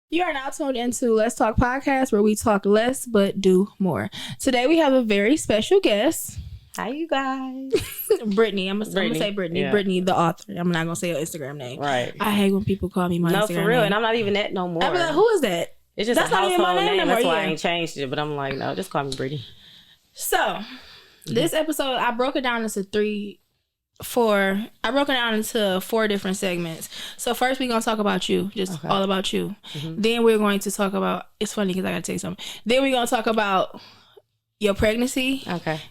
You are now tuned into Let's Talk Podcast, where we talk less but do more. Today we have a very special guest. Hi, you guys. Brittany. I'm gonna say Brittany. Yeah. Brittany, the author. I'm not gonna say her Instagram name. Right. I hate when people call me my Instagram name. No, for real. And I'm not even that no more. I'm like, who is that? It's just a household name. That's why I ain't changed it. But I'm like, no, just call me Brittany. So, this episode, I broke it down into four different segments. So first we're going to talk about you, all about you. Mm-hmm. Then we're going to talk about, it's funny because I got to tell you something. Then we're going to talk about your pregnancy. Okay.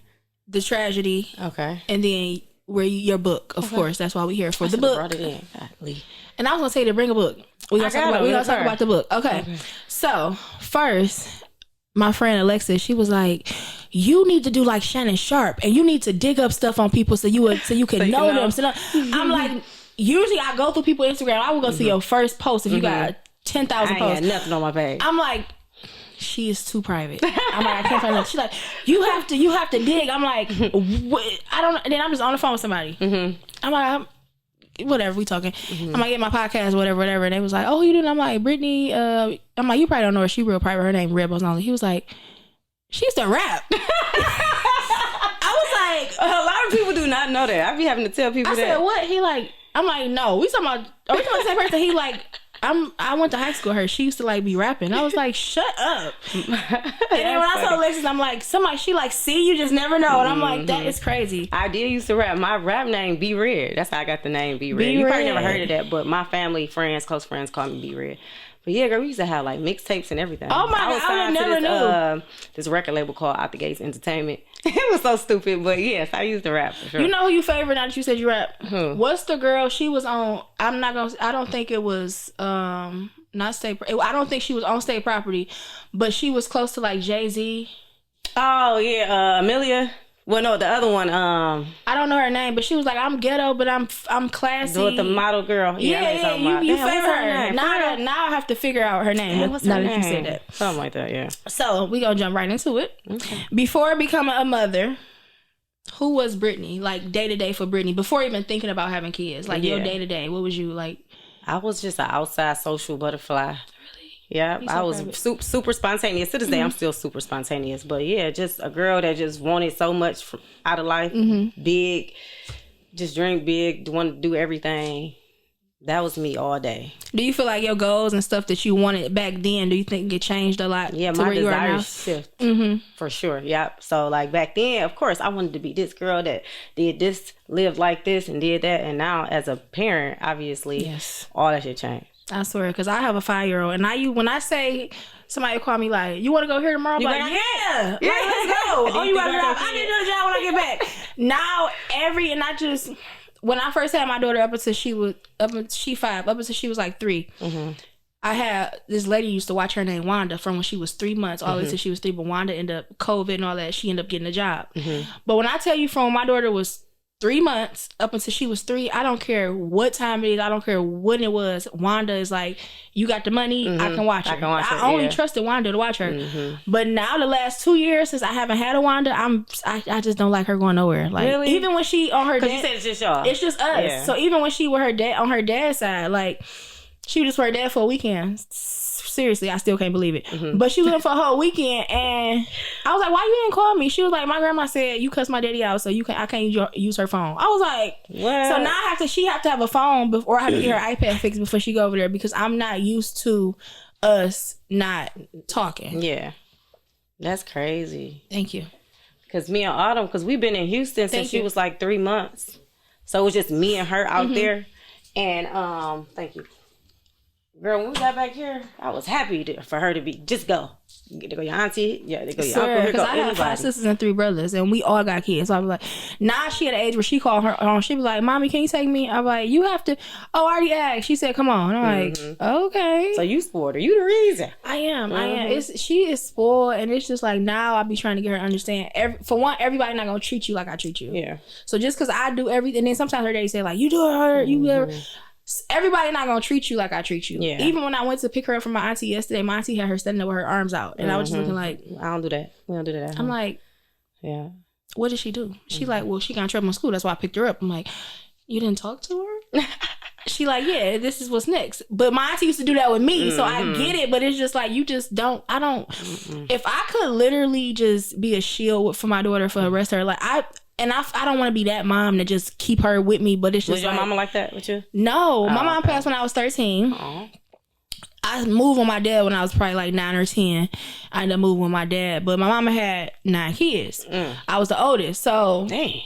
The tragedy. Okay. And then your book, of course. That's why we're here for the book. Brought it in. And I was going to say to bring a book. We're going to talk about the book. Okay. So first, my friend Alexa, she was like, you need to do like Shannon Sharp and you need to dig up stuff on people so you can know them. So I'm like, usually I go through people's Instagram. I will go see your first post if you got 10,000 posts. I ain't got nothing on my page. I'm like, she is too private. I'm like, I can't find nothing. She's like, you have to dig. I'm like, what? I don't. And then I'm just on the phone with somebody. Mm-hmm. I'm like, whatever, we talking. Mm-hmm. I'm like, get my podcast, whatever. And they was like, oh, you doing? I'm like, Brittany. I'm like, you probably don't know her. She real private. Her name Red Bones Only. He was like, she used to rap. I was like, a lot of people do not know that. I be having to tell people that. I said, what? He like, I'm like, no. Are we talking about the same person? He like, I went to high school with her. She used to like be rapping. I was like, shut up. And then when I told Alexis, I'm like, she like, see, you just never know. And I'm like, that is crazy. I did used to rap. My rap name B Red. That's how I got the name B Red. You probably never heard of that, but my family, close friends call me B Red. But yeah, girl, we used to have like mixtapes and everything. Oh my God, I never knew. This record label called Out the Gates Entertainment. It was so stupid, but yes, I used to rap for sure. You know who you favorite now that you said you rap? Who? What's the girl? She was on, I don't think it was, not state, I don't think she was on state property, but she was close to like Jay-Z. Oh yeah, Amelia. Well, no, the other one. I don't know her name, but she was like, "I'm ghetto, but I'm classy." With the model girl. Yeah, you favor her. Now I have to figure out her name. Damn, what's her name? That you said that, something like that. Yeah. So we gonna jump right into it. Okay. Before becoming a mother, who was Brittany? Like day to day for Brittany, before even thinking about having kids. Like your day to day, what was you like? I was just an outside social butterfly. Yeah, I was super spontaneous. To this day, I'm still super spontaneous. But yeah, just a girl that just wanted so much out of life. Mm-hmm. Big, just drink big, want to do everything. That was me all day. Do you feel like your goals and stuff that you wanted back then, do you think it changed a lot? Yeah, my desires shift. Mm-hmm. For sure, yep. So like back then, of course, I wanted to be this girl that did this, lived like this, and did that. And now as a parent, obviously, all that shit changed. I swear, because I have a 5-year-old, and when I say somebody call me like, you want to go here tomorrow? I'm like, yeah, let's go. Oh, you want to go? I need to do a job when I get back. Now, when I first had my daughter up until she was like 3, mm-hmm. I had this lady used to watch her named Wanda from when she was 3 months all the way till she was 3, but Wanda ended up COVID and all that. She ended up getting a job. Mm-hmm. But when I tell you from when my daughter was 3 months up until she was 3, I don't care what time it is, I don't care when it was, Wanda is like, you got the money, mm-hmm. I can watch her. I only trusted Wanda to watch her. Mm-hmm. But now the last 2 years since I haven't had a Wanda, I just don't like her going nowhere. Like really? Even when she on her dad, you said it's just y'all. It's just us. Yeah. So even when she with her dad on her dad's side, like she was just with her dad for a weekend. Seriously, I still can't believe it. Mm-hmm. But she was in for a whole weekend, and I was like, "Why you didn't call me?" She was like, "My grandma said you cussed my daddy out, so I can't use her phone." I was like, "What?" So now she have to have a phone or I have to get her iPad fixed before she go over there because I'm not used to us not talking. Yeah, that's crazy. Thank you. Because me and Autumn, because we've been in Houston since she was like 3 months, so it was just me and her out there, and thank you. Girl, when we got back here, I was happy for her to just go. They go your auntie, they go your uncle. Because I have 5 sisters and 3 brothers, and we all got kids. So I was like, now she at an age where she called her own. She was like, "Mommy, can you take me?" I'm like, "You have to." Oh, I already asked. She said, "Come on." I'm like, okay. So you spoiled her. You the reason. I am. She is spoiled, and it's just like now I be trying to get her to understand. For one, everybody not gonna treat you like I treat you. Yeah. So just because I do everything, and then sometimes her daddy say like, "You do her, you ever." Everybody not gonna treat you like I treat you. Yeah. Even when I went to pick her up from my auntie yesterday, my auntie had her standing there with her arms out, and I was just looking like, I don't do that. We don't do that. I'm like, yeah. What did she do? She like, well, she got in trouble in school. That's why I picked her up. I'm like, you didn't talk to her? she like, yeah, this is what's next. But my auntie used to do that with me, so I get it. But it's just like, you just don't. I don't. If I could literally just be a shield for my daughter for the rest of her life, I don't want to be that mom to just keep her with me. But it's just was your mama like that with you? No, my mom passed when I was 13. Aww. I moved with my dad when I was probably like 9 or 10. I ended up moving with my dad, but my mama had 9 kids. I was the oldest, so dang.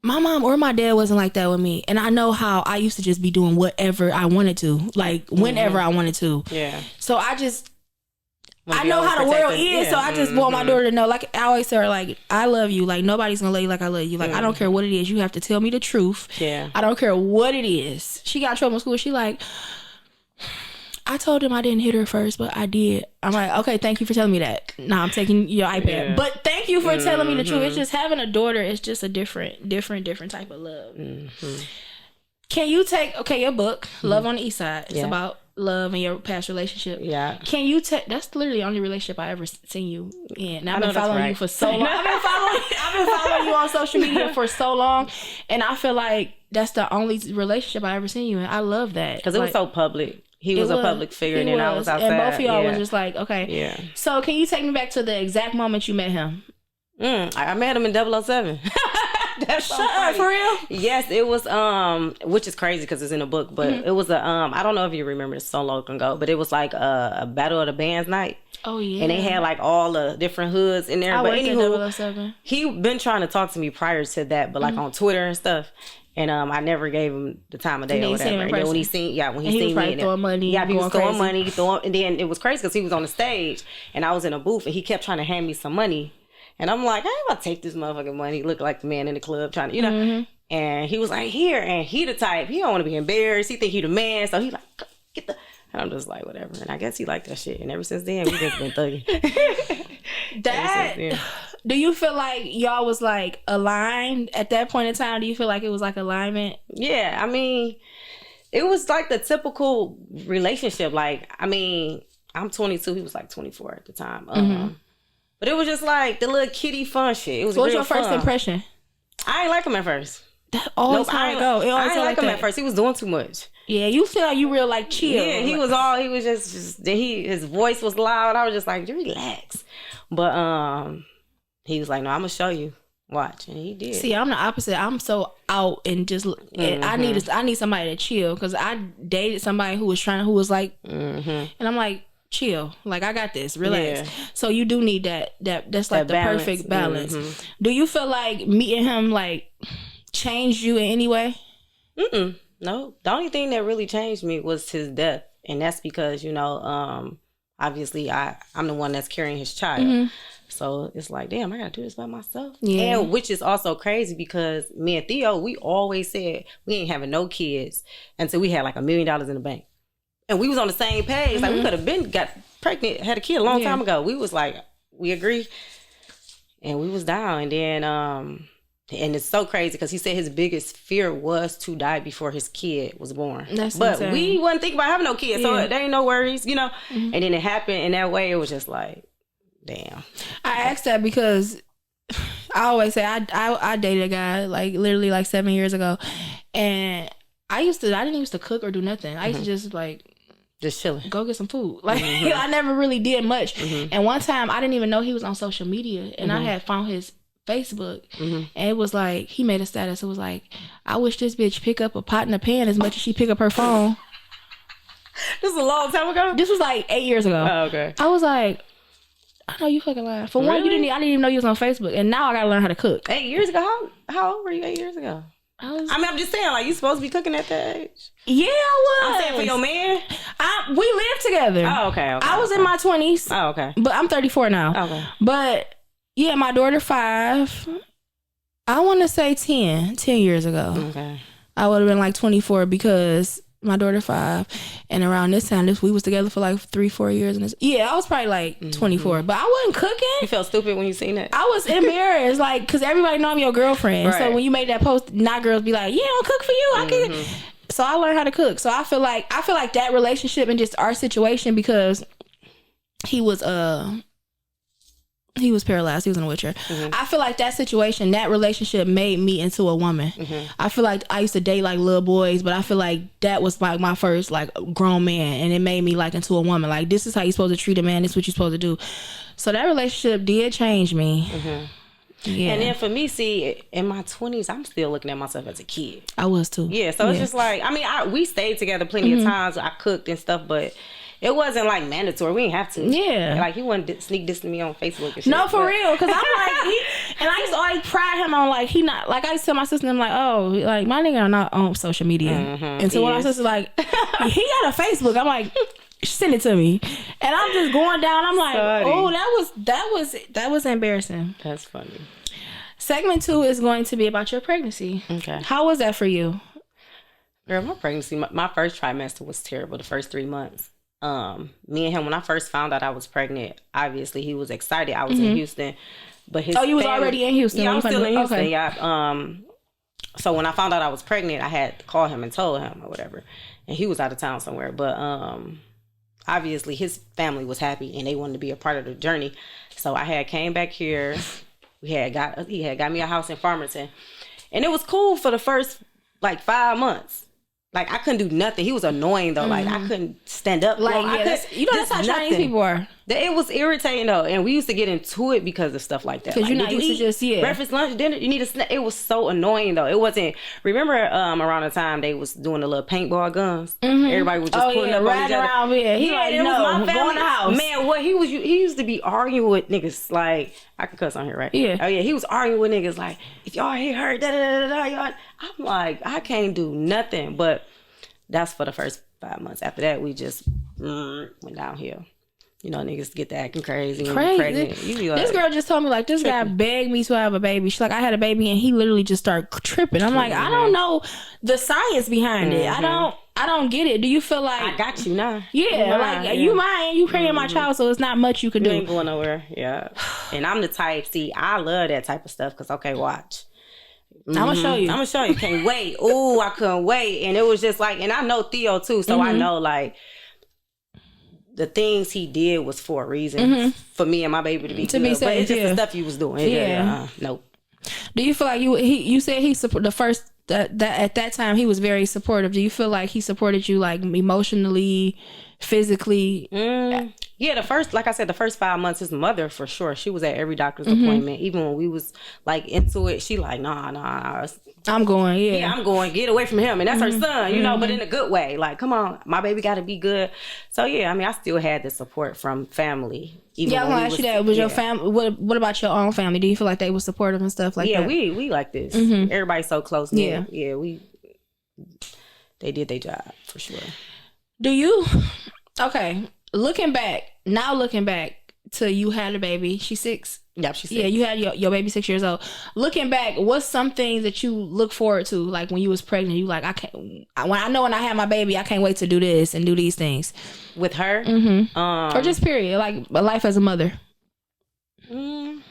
My mom or my dad wasn't like that with me. And I know how I used to just be doing whatever I wanted to, like whenever I wanted to. Yeah. So I know how the world is, so I just want my daughter to know, like I always say her, like, I love you. Like, nobody's gonna love you like I love you. Like, I don't care what it is. You have to tell me the truth. Yeah. I don't care what it is. She got in trouble in school. She like, I told him I didn't hit her first, but I did. I'm like, okay, thank you for telling me that. Now I'm taking your iPad. Yeah. But thank you for telling me the truth. It's just having a daughter is just a different type of love. Can you take, your book, Love on the Eastside. It's about love and your past relationship. Yeah. Can you take, that's literally the only relationship I ever seen you in. I've been following you for so long. I've been following you on social media for so long. And I feel like that's the only relationship I ever seen you in. I love that. Because it was so public. He was a public figure, and then I was outside. And both of y'all was just like, okay. Yeah. So can you take me back to the exact moment you met him? I met him in 007. That's so funny. For real? Yes, it was, which is crazy because it's in a book, but it was I don't know if you remember, it's so long ago, but it was like a Battle of the Bands night. Oh, yeah. And they had like all the different hoods in there. But anywho, he been trying to talk to me prior to that, but like on Twitter and stuff. And I never gave him the time of day or whatever. And then when he seen me, throwing money, he was throwing money, and then it was crazy because he was on the stage and I was in a booth and he kept trying to hand me some money, and I'm like, I ain't about to take this motherfucking money. He looked like the man in the club trying to, And he was like, here, and he the type, he don't want to be embarrassed. He think he the man, so he like, get the. And I'm just like, whatever. And I guess he liked that shit. And ever since then, we just been thugging. Do you feel like y'all was like aligned at that point in time? Do you feel like it was like alignment? Yeah, I mean, it was like the typical relationship. Like, I mean, I'm 22. He was like 24 at the time. But it was just like the little kiddie fun shit. It was what was your first impression? I ain't like him at first. That always I didn't like him at first. He was doing too much. Yeah, you feel like you real like chill. Yeah, he was just his voice was loud. I was just like, relax. But he was like, no, I'm gonna show you. Watch. And he did. See, I'm the opposite. I'm so out and just I need somebody to chill, because I dated somebody who was like and I'm like, chill, like I got this, relax. Yeah. So you do need that's like the balance. Perfect balance. Do you feel like meeting him like changed you in any way? No, the only thing that really changed me was his death, and that's because obviously I'm the one that's carrying his child. So it's like, damn, I gotta do this by myself. Yeah. And which is also crazy because me and Theo, we always said we ain't having no kids until we had like $1 million in the bank. And we was on the same page. Like, we could have got pregnant, had a kid a long time ago. We was like, we agree. And we was down. And then, and it's so crazy because he said his biggest fear was to die before his kid was born. But insane. We wasn't thinking about having no kids. So there ain't no worries, And then it happened in that way. It was just like, damn. I asked that because I always say I dated a guy like literally like 7 years ago, and I didn't used to cook or do nothing. I used to just chilling, go get some food. Like I never really did much. And one time I didn't even know he was on social media, and I had found his Facebook, and it was like he made a status. It was like, I wish this bitch pick up a pot and a pan as much as she pick up her phone. This was a long time ago. This was like 8 years ago. Oh, okay. I was like, I know you fucking lying. For one, I didn't even know you was on Facebook, and now I gotta learn how to cook. 8 years ago? How old were you 8 years ago? I'm just saying, like, you supposed to be cooking at that age. Yeah, I was. I'm saying for your man. We lived together. Oh, okay. I was in my 20s. Oh, okay. But I'm 34 now. Okay. But yeah, my daughter 5. I want to say 10 years ago. Okay. I would have been like 24 because my daughter 5, and around this time, we was together for like 3-4 years. And I was probably like 24, but I wasn't cooking. You felt stupid when you seen that? I was embarrassed, like, because everybody know I'm your girlfriend. Right. So when you made that post, not girls be like, yeah, I'll cook for you. I can. So I learned how to cook. So I feel like that relationship and just our situation, because he was He was paralyzed. He was in a wheelchair. I feel like that situation, that relationship made me into a woman. I feel like I used to date like little boys, but I feel like that was like my first like grown man, and it made me like into a woman. Like, this is how you're supposed to treat a man. This is what you're supposed to do. So that relationship did change me. Yeah. And then for me, see, in my 20s, I'm still looking at myself as a kid. I was too. Yeah, so it's just like, I mean, we stayed together plenty of times. I cooked and stuff, but it wasn't like mandatory. We didn't have to. Yeah. Like, he wouldn't sneak dissing me on Facebook and shit. No, for real. Because I'm like, and I used to always pride him on, like, he not, like, I used to tell my sister, I'm like, oh, like, my nigga are not on social media. And so when my sister's like, he got a Facebook, I'm like, send it to me. And I'm just going down, I'm like, oh, that was embarrassing. That's funny. Segment 2 is going to be about your pregnancy. Okay. How was that for you? Girl, my pregnancy, my first trimester was terrible, the first 3 months. Me and him, when I first found out I was pregnant, obviously he was excited. I was in Houston, but his you was already in Houston? Yeah, I was still in Houston. Okay. Yeah. So when I found out I was pregnant, I had to call him and told him or whatever, and he was out of town somewhere. But obviously his family was happy and they wanted to be a part of the journey. So I had came back here. He had got me a house in Farmington, and it was cool for the first like 5 months. Like, I couldn't do nothing. He was annoying, though. Like, I couldn't stand up. Like, that's how Chinese people are. It was irritating, though. And we used to get into it because of stuff like that. Because like, you're not used to just, breakfast, lunch, dinner, you need a snack. It was so annoying, though. It wasn't... Remember around the time they was doing the little paintball guns? Everybody was just pulling up on each other. Around here. He like, no, was my family. Go in the house. Man, what? He used to be arguing with niggas. Like, I could cuss on here, right? Yeah. Oh, yeah. He was arguing with niggas like, if y'all hit her, da-da-da-da-da, y'all... I'm like, I can't do nothing. But... that's for the first 5 months. After that, we just went downhill. You know, niggas get to acting crazy. And pregnant. This girl just told me, like, this guy begged me to have a baby. She's like, I had a baby, and he literally just started tripping. I'm like, I don't know the science behind it. I don't get it. Do you feel like... I got you now. Yeah, like, you mine. You carrying my child, so it's not much you can do. You ain't going nowhere. Yeah. And I'm the type, see, I love that type of stuff, because, okay, watch. I'm gonna show you. I'm gonna show you. Can't wait. Ooh, I couldn't wait. And it was just like, and I know Theo too, so I know like the things he did was for a reason for me and my baby to be good. Be safe, but it's just the stuff he was doing. Nope. Do you feel like you said he support the first that at that time he was very supportive? Do you feel like he supported you like emotionally, physically? Yeah, like I said, the first 5 months, his mother, for sure, she was at every doctor's appointment. Even when we was, like, into it, she like, nah. I'm going, Yeah, I'm going. Get away from him. And that's her son, you know, but in a good way. Like, come on, my baby got to be good. So, yeah, I mean, I still had the support from family. Even I'm going to ask you that. Was your family, what about your own family? Do you feel like they were supportive and stuff like that? Yeah, we like this. Everybody's so close knit. Yeah, they did their job, for sure. Do you... Okay, looking back to you had a baby. She's 6. Yeah, she's 6. Yeah, you had your baby 6 years old. Looking back, what's some things that you look forward to? Like when you was pregnant, you like, when I have my baby, I can't wait to do this and do these things. With her? Or just period, like a life as a mother. I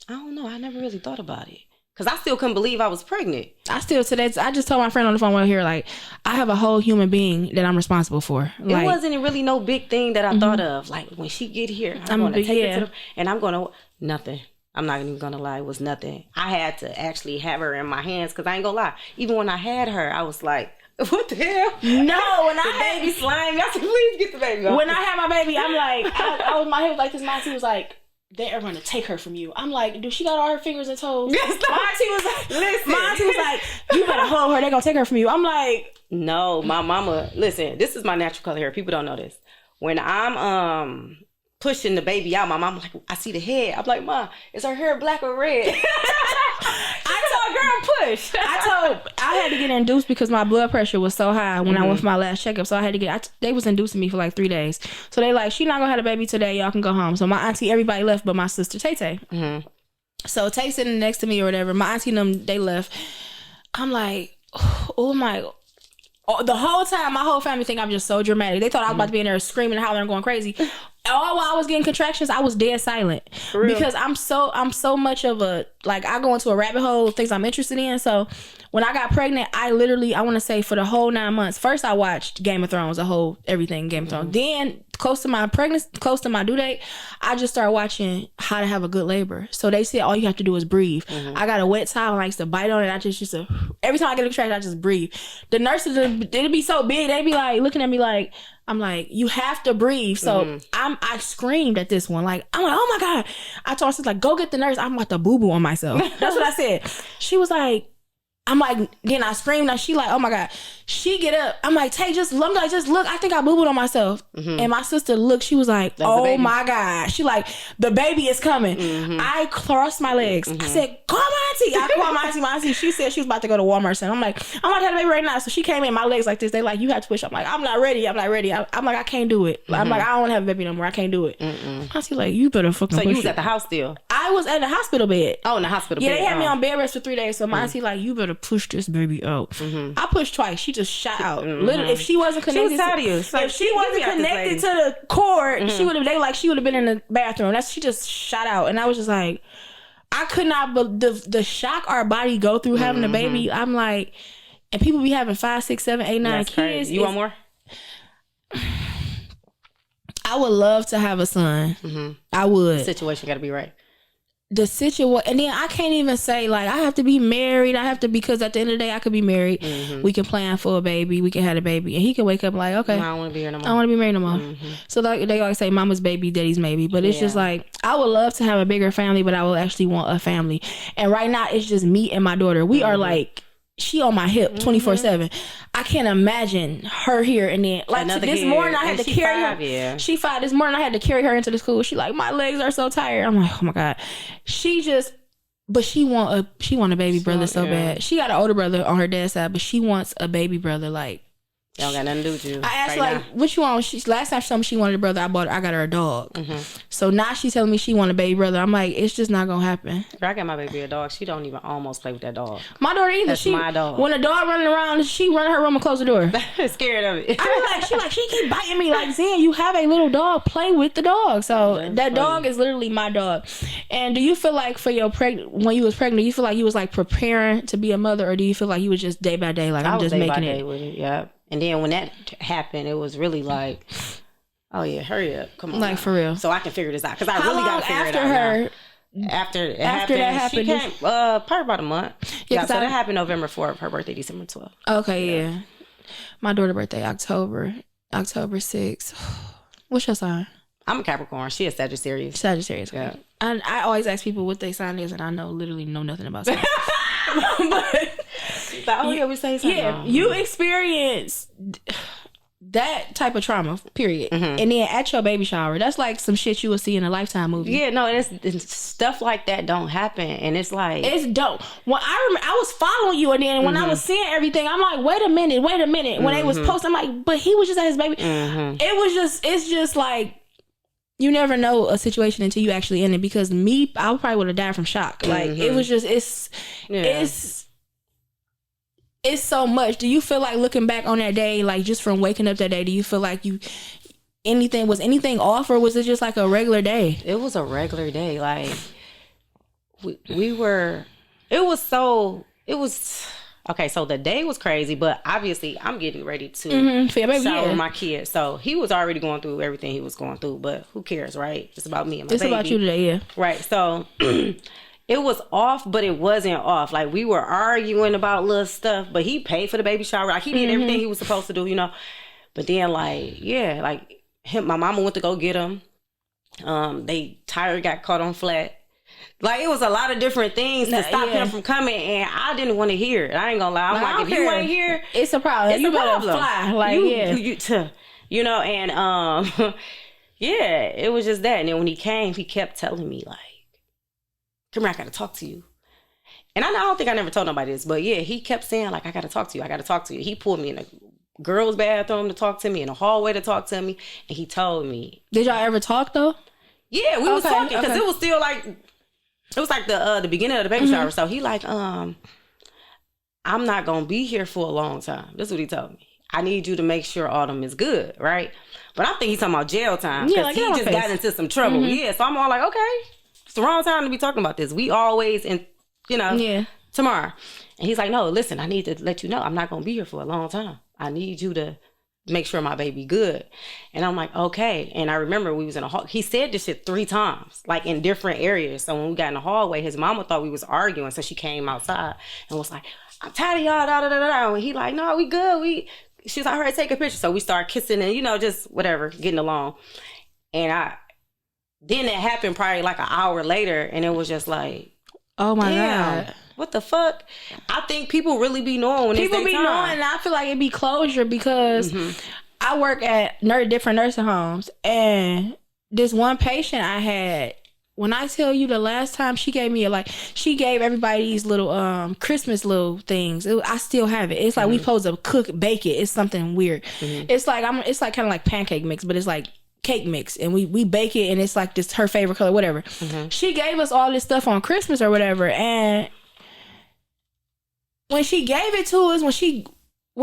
don't know. I never really thought about it. Because I still couldn't believe I was pregnant. I just told my friend on the phone right here, like, I have a whole human being that I'm responsible for. Like, it wasn't really no big thing that I thought of. Like, when she get here, I'm going to take her to them, and I'm going to... Nothing. I'm not even going to lie. It was nothing. I had to actually have her in my hands, because I ain't going to lie. Even when I had her, I was like, what the hell? No, when the baby slime. I said, please get the baby off. When I had my baby, I'm like, my head was like this. My auntie was like, they are going to take her from you. I'm like, dude, she got all her fingers and toes. Yes, my auntie was like, you better hold her. They're going to take her from you. I'm like, no, my mama, listen, this is my natural color hair. People don't know this. When I'm pushing the baby out, my mom like, I see the head. I'm like, Ma, is her hair black or red? I told girl, push. I had to get induced because my blood pressure was so high when I went for my last checkup. So I had to they was inducing me for like 3 days. So they like, she not gonna have a baby today. Y'all can go home. So my auntie, everybody left but my sister Tay Tay. So Tay sitting next to me or whatever. My auntie and them, they left. I'm like, oh my God. The whole time, my whole family think I'm just so dramatic. They thought I was about to be in there screaming and hollering and going crazy. all while I was getting contractions, I was dead silent because I'm so much of a, like, I go into a rabbit hole of things I'm interested in. So when I got pregnant, I want to say for the whole 9 months, first I watched Game of Thrones, everything Game of Thrones. Then close to my pregnancy, close to my due date, I just started watching How to Have a Good Labor. So they said all you have to do is breathe. I got a wet towel and I used to bite on it. I just used to, every time I get a contraction, I just breathe. The nurses, it'd be so big, they'd be like looking at me like, I'm like, you have to breathe. So I screamed at this one. Like, I'm like, oh my God. I told her, like, go get the nurse. I'm about to boo-boo on myself. That's what I said. She was like, I'm like, then I screamed. And she like, oh my God. She get up. I'm like, Tay, just look. I think I boo-booed on myself. And my sister looked. She was like, oh my God. She like, the baby is coming. I crossed my legs. I said, call my auntie. I called my auntie. My auntie, she said she was about to go to Walmart. And I'm like, I'm about to have a baby right now. So she came in, my legs like this. They like, you have to push. I'm like, I'm not ready. I'm like, I can't do it. I'm like, I don't want to have a baby no more. I can't do it. Auntie like, you better fucking push. So you was at the house still? I was at the hospital bed. Oh, in the hospital bed. Yeah, they had me on bed rest for 3 days. So my auntie like, you better push this baby out. I pushed twice. She just shot out. Literally, if she wasn't connected, if she wasn't connected to the cord, she would have. They like she would have been in the bathroom. She just shot out, and I was just like, I could not. But the shock our body go through having a baby, I'm like, and people be having 5, 6, 7, 8, 9 kids. Crazy. You want more? I would love to have a son. I would. The situation got to be right. The situation, and then I can't even say like I have to be married. I have to, because at the end of the day I could be married. We can plan for a baby. We can have a baby, and he can wake up like, okay, I don't want to be here no more. I don't want to be married no more. So like, they always say, "Mama's baby, daddy's maybe." But it's just like I would love to have a bigger family, but I will actually want a family. And right now it's just me and my daughter. We are like, she on my hip 24/7. I can't imagine her here, and then like this morning I had to carry her. Yeah. She 5 this morning. I had to carry her into the school. She like, my legs are so tired. I'm like, oh my God. But she want a baby brother so bad. She got an older brother on her dad's side, but she wants a baby brother. Like, they don't got nothing to do with you. I asked like, what you want? Last time she told me she wanted a brother, I got her a dog. So now she's telling me she want a baby brother. I'm like, it's just not gonna happen. I got my baby a dog. She don't even almost play with that dog. My daughter either. That's my dog. When a dog running around, she run in her room and close the door. Scared of it. She keep biting me. Like, Zen, you have a little dog. Play with the dog. So that dog is literally my dog. And do you feel like for your when you was pregnant, you feel like you was like preparing to be a mother, or do you feel like you was just day by day, like I'm just making it? With it? Yeah. And then when that happened, it was really like, oh yeah, hurry up, come on, like now. For real, so I can figure this out, because I really got to figure it out. After that happened, she came probably about a month. Yeah, so that happened November 4th. Her birthday December 12th. Okay, yeah. My daughter's birthday October 6th. What's your sign? I'm a Capricorn. She is Sagittarius. Yeah. And I always ask people what their sign is, and I literally know nothing about signs. But we say something. Yeah, you experience that type of trauma, period. And then at your baby shower, that's like some shit you would see in a Lifetime movie. Yeah, no, it's stuff like that don't happen, and it's like, it's dope. Well, I remember I was following you, and then when I was seeing everything, I'm like, wait a minute. When they was posting, I'm like, but he was just at his baby. It's just like, you never know a situation until you actually in it. Because me, I probably would have died from shock. Like, it was just, it's so much. Do you feel like, looking back on that day, like just from waking up that day, do you feel like was anything off, or was it just like a regular day? It was a regular day. Like, okay, so the day was crazy, but obviously I'm getting ready to shower my kid. So he was already going through everything he was going through, but who cares, right? It's about me and my baby. It's about you today, yeah. Right, so it was off, but it wasn't off. Like, we were arguing about little stuff, but he paid for the baby shower. Like, he did everything he was supposed to do, you know. But then, like, yeah, like, my mama went to go get him. Tire got caught on flat. Like, it was a lot of different things to stop him from coming, and I didn't want to hear it. I ain't gonna lie. I'm like, if you ain't here, it's a problem. You better fly. Like, you know, and yeah, it was just that. And then when he came, he kept telling me, like, come here, I gotta talk to you. And I don't think I never told nobody this, but yeah, he kept saying, like, I gotta talk to you. He pulled me in a girl's bathroom to talk to me, in a hallway to talk to me, and he told me. Did y'all ever talk though? Yeah, we was talking, because it was still like, it was like the beginning of the baby shower. So he like, I'm not gonna be here for a long time. That's what he told me. I need you to make sure Autumn is good, right? But I think he's talking about jail time because he just got into some trouble. Yeah, so I'm all like, okay, it's the wrong time to be talking about this. We always, tomorrow. And he's like, no, listen, I need to let you know I'm not going to be here for a long time. I need you to make sure my baby good. And I'm like, okay. And I remember we was in a hall. He said this shit 3 times, like in different areas. So when we got in the hallway, his mama thought we was arguing. So she came outside and was like, I'm tired of y'all, da da da da. And he like, no, we good. She's like, all right, take a picture. So we start kissing and, just whatever, getting along. And then it happened probably like an hour later. And it was just like, oh my God. What the fuck? I think people really be knowing when people be knowing, and I feel like it be closure because I work at different nursing homes, and this one patient I had, when I tell you the last time she gave me she gave everybody these little Christmas little things. I still have it. It's like we supposed to bake it. It's something weird. It's like kind of like pancake mix, but it's like cake mix, and we bake it, and it's like this her favorite color, whatever. She gave us all this stuff on Christmas or whatever, and when she gave it to us, when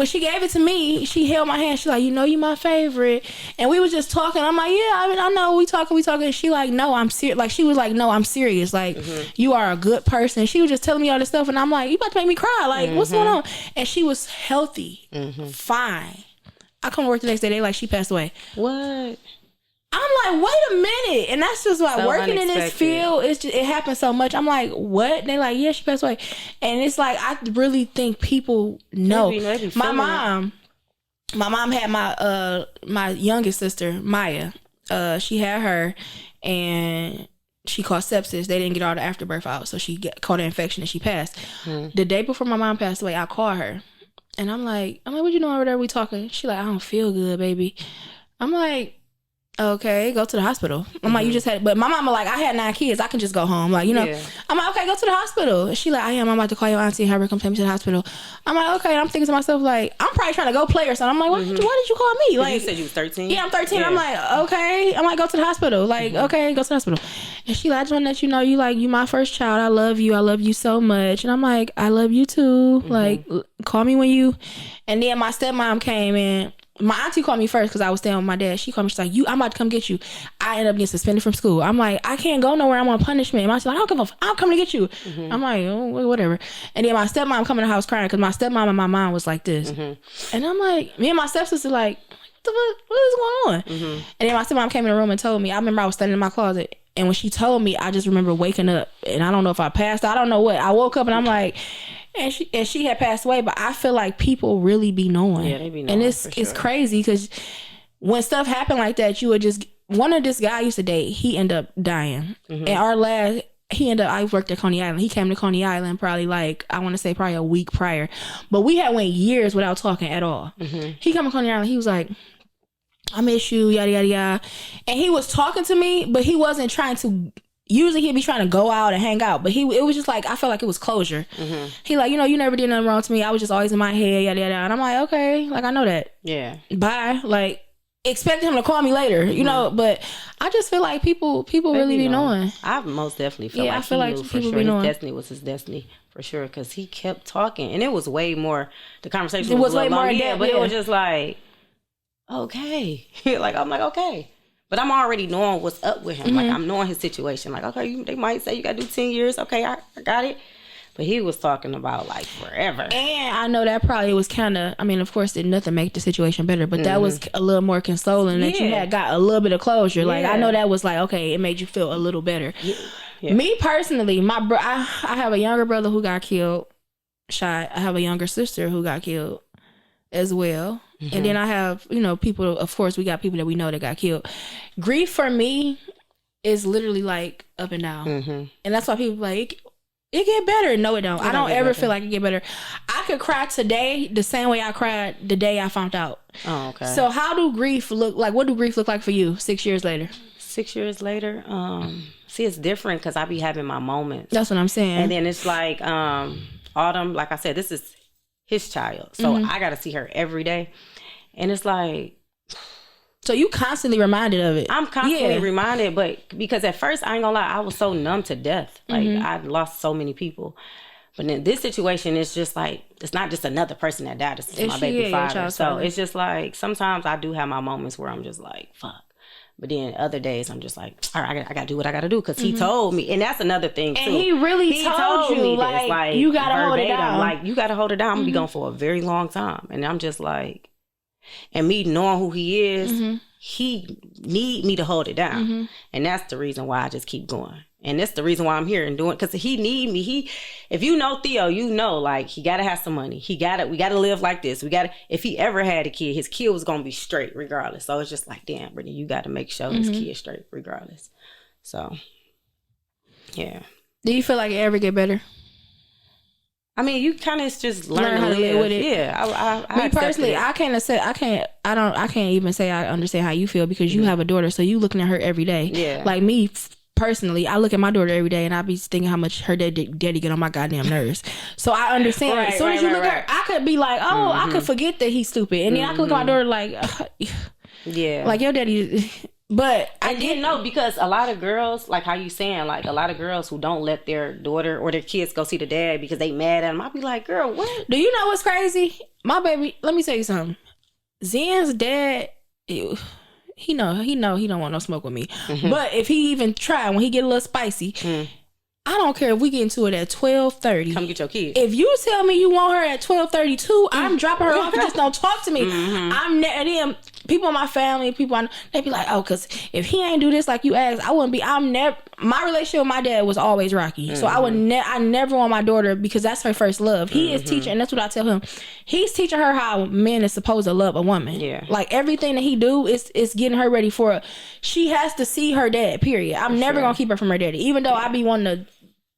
she gave it to me, she held my hand. She like, you my favorite. And we was just talking. I'm like, yeah, I know. We talking. And she like, no, I'm serious. Like, she was like, no, I'm serious. Like, you are a good person. She was just telling me all this stuff. And I'm like, you about to make me cry. Like, what's going on? And she was healthy. Fine. I come to work the next day. They like, she passed away. What? I'm like, wait a minute. And that's just like, so working in this field, it happens so much. I'm like, what? And they like, yeah, she passed away. And it's like, I really think people know. My mom had my youngest sister, Maya. She had her, and she caught sepsis. They didn't get all the afterbirth out, so she caught an infection and she passed. The day before my mom passed away, I called her. And I'm like, what you doing over there? We talking? She like, I don't feel good, baby. I'm like, okay, go to the hospital. I'm like, you just had, but my mama like, I had 9 kids. I can just go home. Like, I'm like, okay, go to the hospital. She like, I'm about to call your auntie and have her come take me to the hospital. I'm like, okay. And I'm thinking to myself, like, I'm probably trying to go play or something. I'm like, why did you call me? Like, you said you was 13? Yeah, I'm 13. Yeah. I'm like, okay. I'm like, go to the hospital. Like, okay, go to the hospital. And she like, I just want to let you know, you my first child. I love you. I love you so much. And I'm like, I love you too. Like, call me when you. And then my stepmom came in. My auntie called me first because I was staying with my dad. She called me. She's like, I'm about to come get you. I ended up getting suspended from school. I'm like, I can't go nowhere. I'm on punishment. My like, I'm coming to get you. I'm like, oh, whatever. And then my stepmom come in the house crying because my stepmom and my mom was like this. And I'm like, me and my stepsister like, what is going on? And then my stepmom came in the room and told me. I remember I was standing in my closet. And when she told me, I just remember waking up. And I don't know if I passed. I don't know what. I woke up and I'm like... And she had passed away, but I feel like people really be knowing. Yeah, they be knowing. And it's crazy because when stuff happened like that, you would just... One of this guy I used to date, he ended up dying. And I worked at Coney Island. He came to Coney Island probably probably a week prior. But we had went years without talking at all. He came to Coney Island. He was like, I miss you, yada, yada, yada. And he was talking to me, but he wasn't trying to... Usually he'd be trying to go out and hang out, but it was just like, I felt like it was closure. He like, you never did nothing wrong to me. I was just always in my head, yada, yada. And I'm like, okay, like, I know that. Yeah. Bye. Like, expecting him to call me later, but I just feel like people really be knowing. I most definitely feel like he knew for sure. His destiny was his destiny for sure, because he kept talking, and it was way more, the conversation was way more in depth, but it was just like, okay. Like, I'm like, okay. But I'm already knowing what's up with him. Like, I'm knowing his situation. Like, okay, they might say you got to do 10 years. Okay, I got it. But he was talking about, like, forever. And I know that probably was kind of, of course, did nothing make the situation better. But that was a little more consoling that you had got a little bit of closure. Like, I know that was like, okay, it made you feel a little better. Me, personally, I have a younger brother who got killed, shot. I have a younger sister who got killed as well. And then I have, people, of course, we got people that we know that got killed. Grief for me is literally like up and down. And that's why people like, it get better. No, it don't. I don't ever feel like it get better. I could cry today the same way I cried the day I found out. Oh, okay. So how do grief look like? What do grief look like for you 6 years later? 6 years later? See, it's different because I be having my moments. That's what I'm saying. And then it's like, Autumn, like I said, this is his child. So I got to see her every day. And it's like... So you constantly reminded of it. I'm constantly reminded, but because at first, I ain't gonna lie, I was so numb to death. Like, I lost so many people. But in this situation, it's just like, it's not just another person that died. It's my baby father. So it's just like, sometimes I do have my moments where I'm just like, fuck. But then other days, I'm just like, all right, I got to do what I got to do. Because he told me. And that's another thing, too. And he really told you, me this, like, you got to hold it down. Like, you got to hold it down. I'm going to be gone for a very long time. And I'm just like, and me knowing who he is, he need me to hold it down. And that's the reason why I just keep going. And that's the reason why I'm here and doing, because he need me. If you know Theo, you know, like, he got to have some money. We got to live like this. If he ever had a kid, his kid was going to be straight regardless. So it's just like, damn, Brittany, you got to make sure his kid's straight regardless. So, yeah. Do you feel like it ever get better? I mean, you kind of just learn how to live with it. Yeah, I me personally, I can't even say I understand how you feel, because you have a daughter, so you looking at her every day. Yeah. Like me personally, I look at my daughter every day, and I be thinking how much her daddy get on my goddamn nerves. So I understand. As soon as you look at her, I could be like, oh, I could forget that he's stupid, and then I could look at my daughter like, yeah, like your daddy. But I didn't know, because a lot of girls, like how you saying, like a lot of girls who don't let their daughter or their kids go see the dad because they mad at him. I'll be like, girl, what? Do you know what's crazy? My baby, let me tell you something. Zen's dad, he don't want no smoke with me. But if he even try, when he get a little spicy, I don't care if we get into it at 12:30. Come get your kids. If you tell me you want her at 12:32, I'm dropping her off and just don't talk to me. And then people in my family, they be like, oh, because if he ain't do this like you asked, my relationship with my dad was always rocky. So I never want my daughter, because that's her first love. He is teaching, and that's what I tell him. He's teaching her how men is supposed to love a woman. Yeah. Like everything that he do is getting her ready for she has to see her dad, period. I'm never going to keep her from her daddy. Even though I be wanting to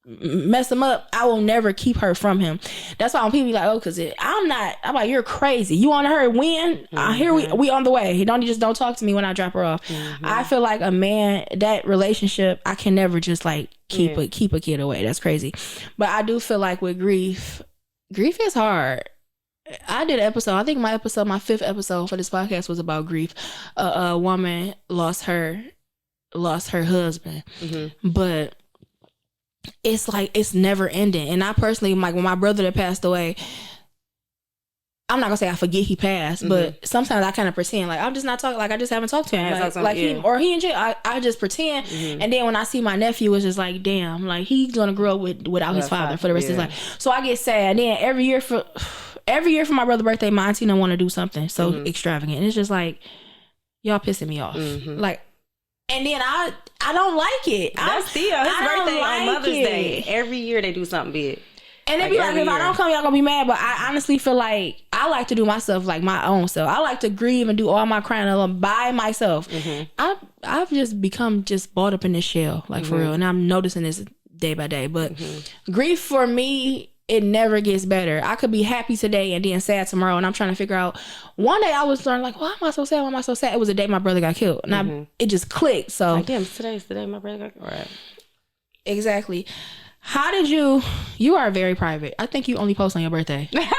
mess him up, I will never keep her from him. That's why when people be like, oh, because I'm like, you're crazy. You want her to win? Here we on the way. Don't talk to me when I drop her off. I feel like a man, that relationship, I can never just like keep a kid away. That's crazy. But I do feel like with grief is hard. I did an episode, I think my 5th episode for this podcast was about grief. A woman lost her husband. But it's like, it's never ending. And I personally, like, when my brother that passed away, I'm not gonna say I forget he passed, but sometimes I kind of pretend like I'm just not talking, like I just haven't talked to him, he in jail. I just pretend, and then when I see my nephew, it's just like, damn, like he's gonna grow up without his father for the rest of his life. So I get sad. And then every year for my brother's birthday, my auntie don't want to do something so extravagant, and it's just like, y'all pissing me off, like. And then I don't like it. That's Theo. His birthday on Mother's Day. Every year they do something big. And they be like, if I don't come, y'all gonna be mad. But I honestly feel like I like to do myself, like my own self. I like to grieve and do all my crying alone by myself. I've just become bought up in this shell, like for real. And I'm noticing this day by day. But grief for me, it never gets better. I could be happy today and then sad tomorrow, and I'm trying to figure out. One day I was learning, like, why am I so sad? Why am I so sad? It was the day my brother got killed, and it just clicked. So like, damn, today's the day my brother got killed. All right. Exactly. How did you are very private. I think you only post on your birthday. Like,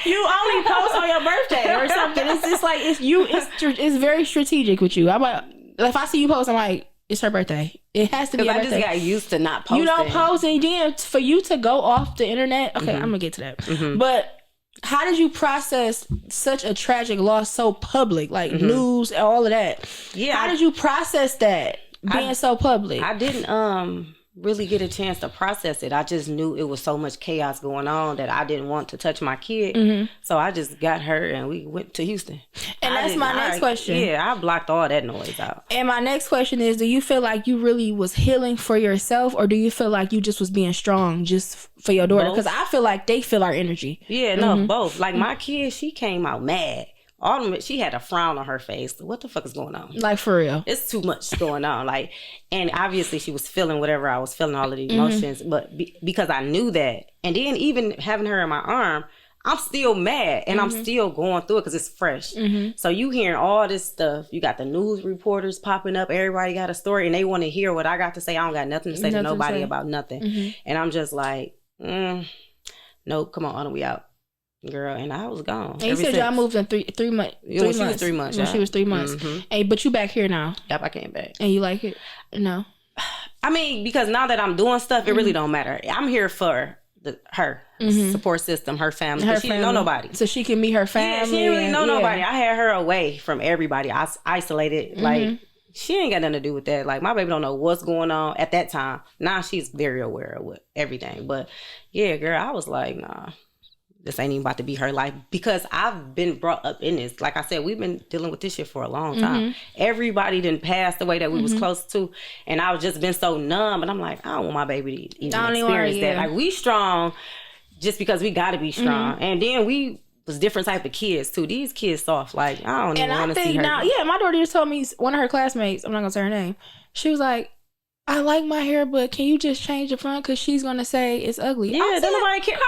you only post on your birthday or something. It's just like, it's very strategic with you. I'm like, if I see you post, I'm like, it's her birthday. It has to be her birthday. I just got used to not posting. You don't post, and then for you to go off the internet. Okay, I'm gonna get to that. But how did you process such a tragic loss so public, like news and all of that? Yeah. How did you process that being so public? I didn't really get a chance to process it. I just knew it was so much chaos going on that I didn't want to touch my kid. So I just got her and we went to Houston. And that's my next question. Yeah, I blocked all that noise out. And my next question is, do you feel like you really was healing for yourself, or do you feel like you just was being strong just for your daughter? Because I feel like they feel our energy. Yeah, no, both. Like my kid, she came out mad. She had a frown on her face. What the fuck is going on? Like, for real. It's too much going on. Like, and obviously she was feeling whatever I was feeling, all of the emotions. But because I knew that, and then even having her in my arm, I'm still mad, and I'm still going through it because it's fresh. So you hearing all this stuff. You got the news reporters popping up. Everybody got a story, and they want to hear what I got to say. I don't got nothing to say to nobody about nothing. And I'm just like, nope, come on, we out. Girl, and I was gone. And you said y'all moved in 3 months. She was 3 months. When she was 3 months. Hey, but you back here now. Yep, I came back. And you like it? No. I mean, because now that I'm doing stuff, it really don't matter. I'm here for her support system, her family. She didn't know nobody. So she can meet her family. Yeah, she didn't really know nobody. I had her away from everybody. I isolated. Like, she ain't got nothing to do with that. Like, my baby don't know what's going on at that time. Now she's very aware of everything. But yeah, girl, I was like, nah, this ain't even about to be her life, because I've been brought up in this. Like I said, we've been dealing with this shit for a long time. Everybody done passed away that we was close to, and I was just been so numb. And I'm like, I don't want my baby to even experience that. Like, we strong just because we got to be strong. And then we was different type of kids too. These kids soft. Like, I don't even want to see her. Now, my daughter just told me, one of her classmates, I'm not gonna say her name, she was like, I like my hair, but can you just change the front? Because she's going to say it's ugly. Yeah, don't nobody care.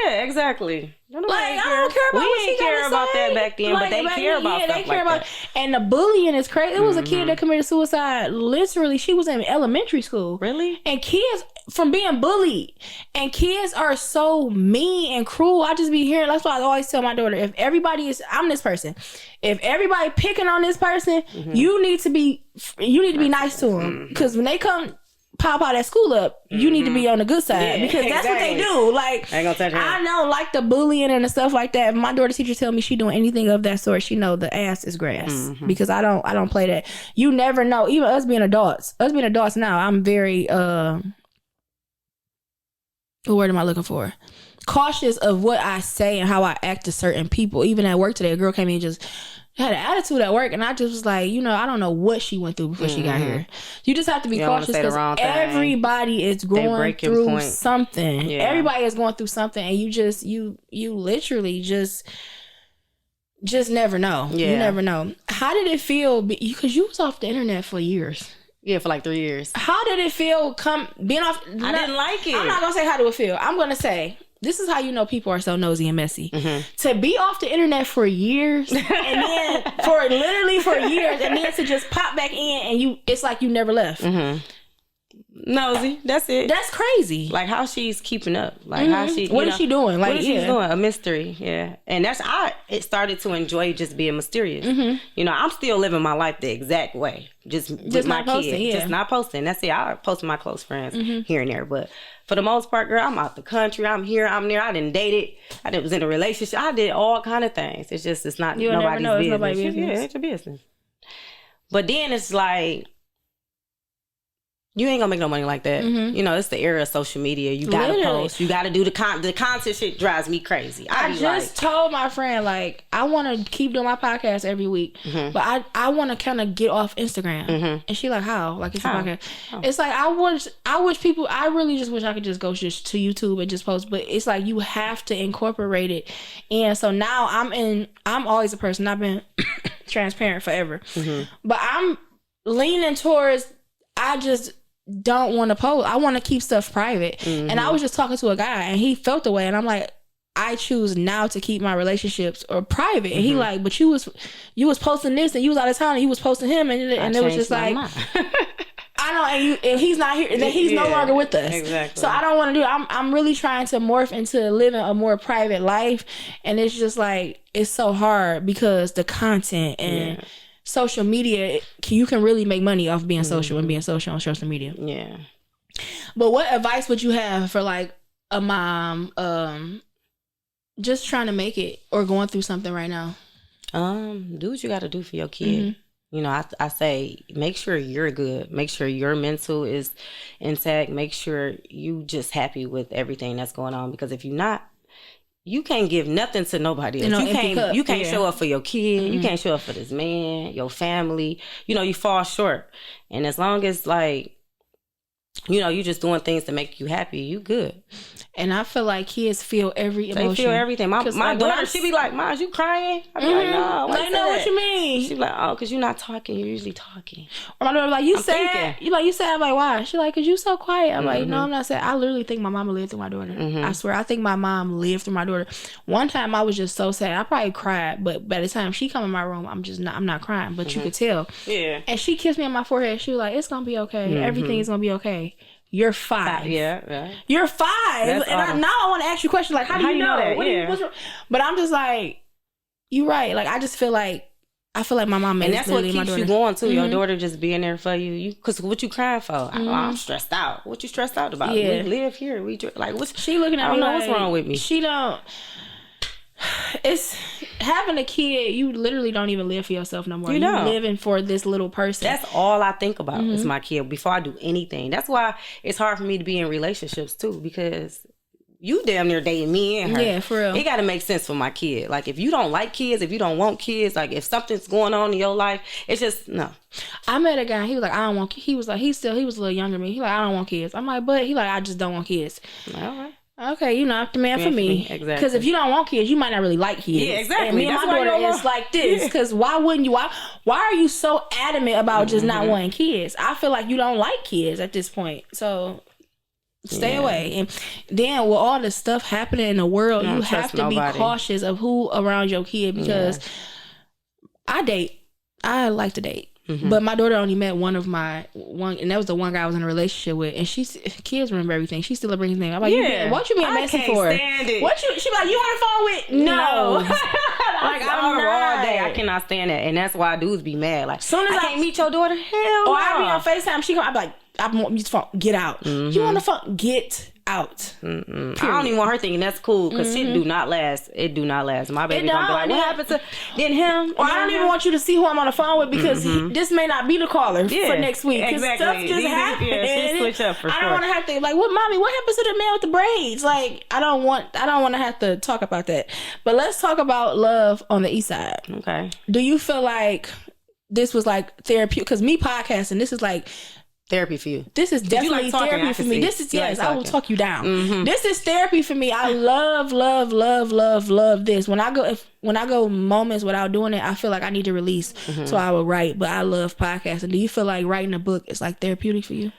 Yeah, exactly. Don't nobody care. I don't care about what she care about that back then, but they care about stuff like that. And the bullying is crazy. There was a kid that committed suicide. Literally, she was in elementary school. Really? And kids, from being bullied. And kids are so mean and cruel. I just be hearing, that's why I always tell my daughter, if everybody is, I'm this person. If everybody picking on this person, you need to be nice to them. Because when they come pop out that school up, you need to be on the good side, because that's what they do. Like, I know, like the bullying and the stuff like that. If my daughter teacher tell me she doing anything of that sort, she know the ass is grass, because I don't play that. You never know. Even us being adults now, I'm very what word am I looking for? Cautious of what I say and how I act to certain people. Even at work today, a girl came in and just had an attitude at work, and I just was like, I don't know what she went through before she got here. You just have to be cautious, because everybody is going through something. Yeah. Everybody is going through something, and you literally just never know. Yeah. You never know. How did it feel? Because you was off the internet for years. Yeah, for like 3 years. How did it feel being off? I didn't like it. I'm not gonna say how did it feel. I'm gonna say, this is how you know people are so nosy and messy. To be off the internet for years, and then for years, and then to just pop back in, and it's like you never left. Nosy, that's it. That's crazy. Like, how she's keeping up. Like, how she, what is she doing? Like, what is she doing? A mystery. Yeah. And it started to enjoy just being mysterious. I'm still living my life the exact way. Just with my kids. Just not posting. That's it. I post with my close friends here and there. But for the most part, girl, I'm out the country. I'm here. I'm there. I didn't date it. I was in a relationship. I did all kind of things. It's just, it's not nobody's business. It's nobody's business. Yeah, it's your business. But then it's like, you ain't gonna make no money like that. It's the era of social media. You gotta post. You gotta do the content. Shit drives me crazy. I just told my friend, like, I want to keep doing my podcast every week, but I want to kind of get off Instagram. And she like, how? Like, it's a podcast. It's like, I wish people. I really just wish I could just go to YouTube and just post. But it's like, you have to incorporate it. And so now I'm always a person. I've been transparent forever, but I'm leaning towards, I just don't want to post. I want to keep stuff private. And I was just talking to a guy, and he felt the way, and I'm like, I choose now to keep my relationships or private. And he like, but you was posting this, and you was out of town, and you was posting him, and it was just like, I know, and he's not here, and he's no longer with us. Exactly. So I don't want to do it. I'm really trying to morph into living a more private life, and it's just like, it's so hard because the content and social media, you can really make money off being social and being social on social media. Yeah. But what advice would you have for like a mom just trying to make it or going through something right now? Do what you got to do for your kid. I say, make sure you're good. Make sure your mental is intact. Make sure you just happy with everything that's going on, because if you're not, you can't give nothing to nobody else. You can't show up for your kid. You can't show up for this man, your family. You fall short. And as long as, like, you just doing things to make you happy, you good. And I feel like kids feel every emotion. They feel everything. My daughter, she be like, Mom, you crying? I be like, no. I know what you mean. She be like, oh, because you're not talking. You're usually talking. Or my daughter like, you sad? You sad? I'm like, why? She like, because you so quiet. I'm like, no, I'm not sad. I literally think my mama lived through my daughter. I swear, I think my mom lived through my daughter. One time I was just so sad. I probably cried, but by the time she come in my room, I'm not crying. But you could tell. Yeah. And she kissed me on my forehead. She was like, it's going to be okay. Everything is going to be okay. You're 5. Yeah, right. You're 5. That's and now I want to ask you questions like, how do you know that? But I'm just like, you're right. Like, I just feel like I feel like my mom and that's what keeps you going too. Your daughter just being there for you. Because what you crying for? I'm stressed out. What you stressed out about? We live here. We like what? She looking at me. I don't know what's wrong with me. She don't. It's having a kid. You literally don't even live for yourself no more. You're living for this little person. That's all I think about is my kid before I do anything. That's why it's hard for me to be in relationships too, because you damn near dating me and her. Yeah, for real. It got to make sense for my kid. Like, if you don't like kids, if you don't want kids, like, if something's going on in your life, it's just, no. I met a guy, he was like, I don't want kids. He was a little younger than me. He like, I don't want kids. I'm like, but he like, I just don't want kids. All right. Okay, you're not the man for me. Exactly. Because if you don't want kids, you might not really like kids. Yeah, exactly. And me and my daughter is like this. Because why wouldn't you? Why are you so adamant about just not wanting kids? I feel like you don't like kids at this point. So stay away. And then with all the stuff happening in the world, you have to be cautious of who around your kid, because I like to date. But my daughter only met one, and that was the one guy I was in a relationship with. And kids remember everything. She still brings things. I'm like, what you being messy for? I can't stand it. She like, you on the phone with? No. Like, I'm all day. I cannot stand that. And that's why dudes be mad. Like, soon as I can't meet your daughter, hell no. Or I be on FaceTime. She come, I be like, I'm on the phone. Get out. You on the phone? Get out. I don't even want her thinking that's cool, because shit do not last. It do not last. My baby gonna be like, what happened to him? Or I don't even want you to see who I'm on the phone with, because this may not be the caller for next week. Exactly. Stuff just happens. She switch up for sure. I don't want to have to like, what, mommy? What happens to the man with the braids? Like, I don't want to have to talk about that. But let's talk about love on the east side. Okay. Do you feel like this was like therapy? Because me podcasting, this is like therapy for you. This is definitely therapy for me. This is I will talk you down. This is therapy for me. I love this. When I go moments without doing it, I feel like I need to release. So I will write. But I love podcasting. Do you feel like writing a book is like therapeutic for you?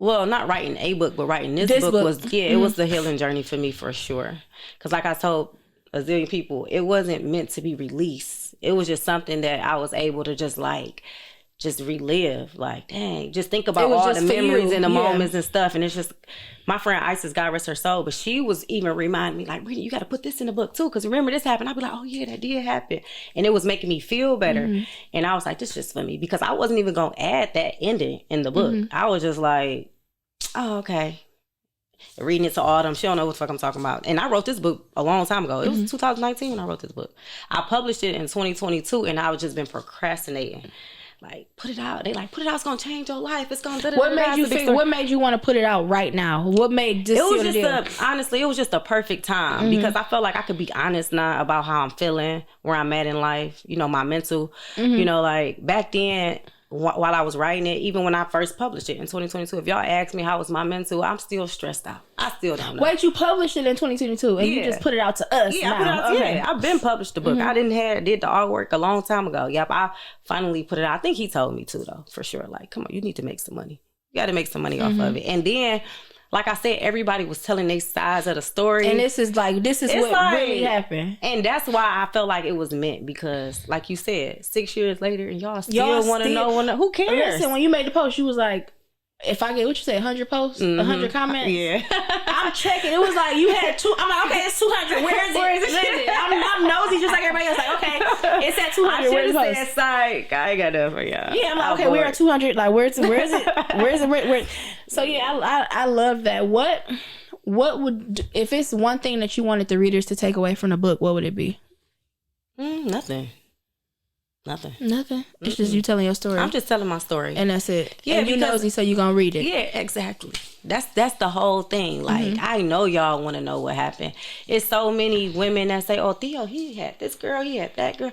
Well, not writing a book, but writing this book was it was the healing journey for me for sure. Because like I told a zillion people, it wasn't meant to be released. It was just something that I was able to just relive. Like, dang, just think about all the memories and the moments and stuff. And it's just, my friend Isis, God rest her soul, but she was even reminding me, like, Brittany, you got to put this in the book too, because remember this happened. I'd be like, oh yeah, that did happen. And it was making me feel better. And I was like, this is just for me, because I wasn't even going to add that ending in the book. I was just like, oh, okay. Reading it to Autumn, she don't know what the fuck I'm talking about. And I wrote this book a long time ago. It was 2019 when I wrote this book. I published it in 2022, and I've just been procrastinating. Like, put it out. They like, put it out. It's gonna change your life. It's gonna. What made you want to put it out right now? What made this? Honestly, it was just a perfect time, because I felt like I could be honest now about how I'm feeling, where I'm at in life. You know, my mental. You know, like back then, while I was writing it, even when I first published it in 2022, if y'all ask me how was my mental, I'm still stressed out. I still don't know. Wait, you published it in 2022 and you just put it out to us? Yeah, I put it out. Okay. Yeah, I've been published the book. I did the artwork a long time ago. Yep, I finally put it out. I think he told me to, though, for sure. Like, come on, you need to make some money. You got to make some money off of it. And then, like I said, everybody was telling their sides of the story. And this is what really happened. And that's why I felt like it was meant, because, like you said, 6 years later, and y'all still want to know. Who cares? Listen, when you made the post, you was like, if I get, 100 posts, 100 comments? Yeah. I'm checking. It was like, you had two. I'm like, okay, it's 200. Where is it? I'm nosy just like everybody else. Like, okay, it's at 200. Where's the post? I psych. I ain't got enough for y'all. Yeah, I'm like, okay, we're at 200. Like, where is it? Where is it? So, yeah, I love that. What would, if it's one thing that you wanted the readers to take away from the book, what would it be? Nothing. It's just you telling your story. I'm just telling my story, and that's it. Yeah, and you nosy, so you gonna read it. Yeah, exactly. That's the whole thing. Like, I know y'all want to know what happened. It's so many women that say, "Oh, Theo, he had this girl, he had that girl.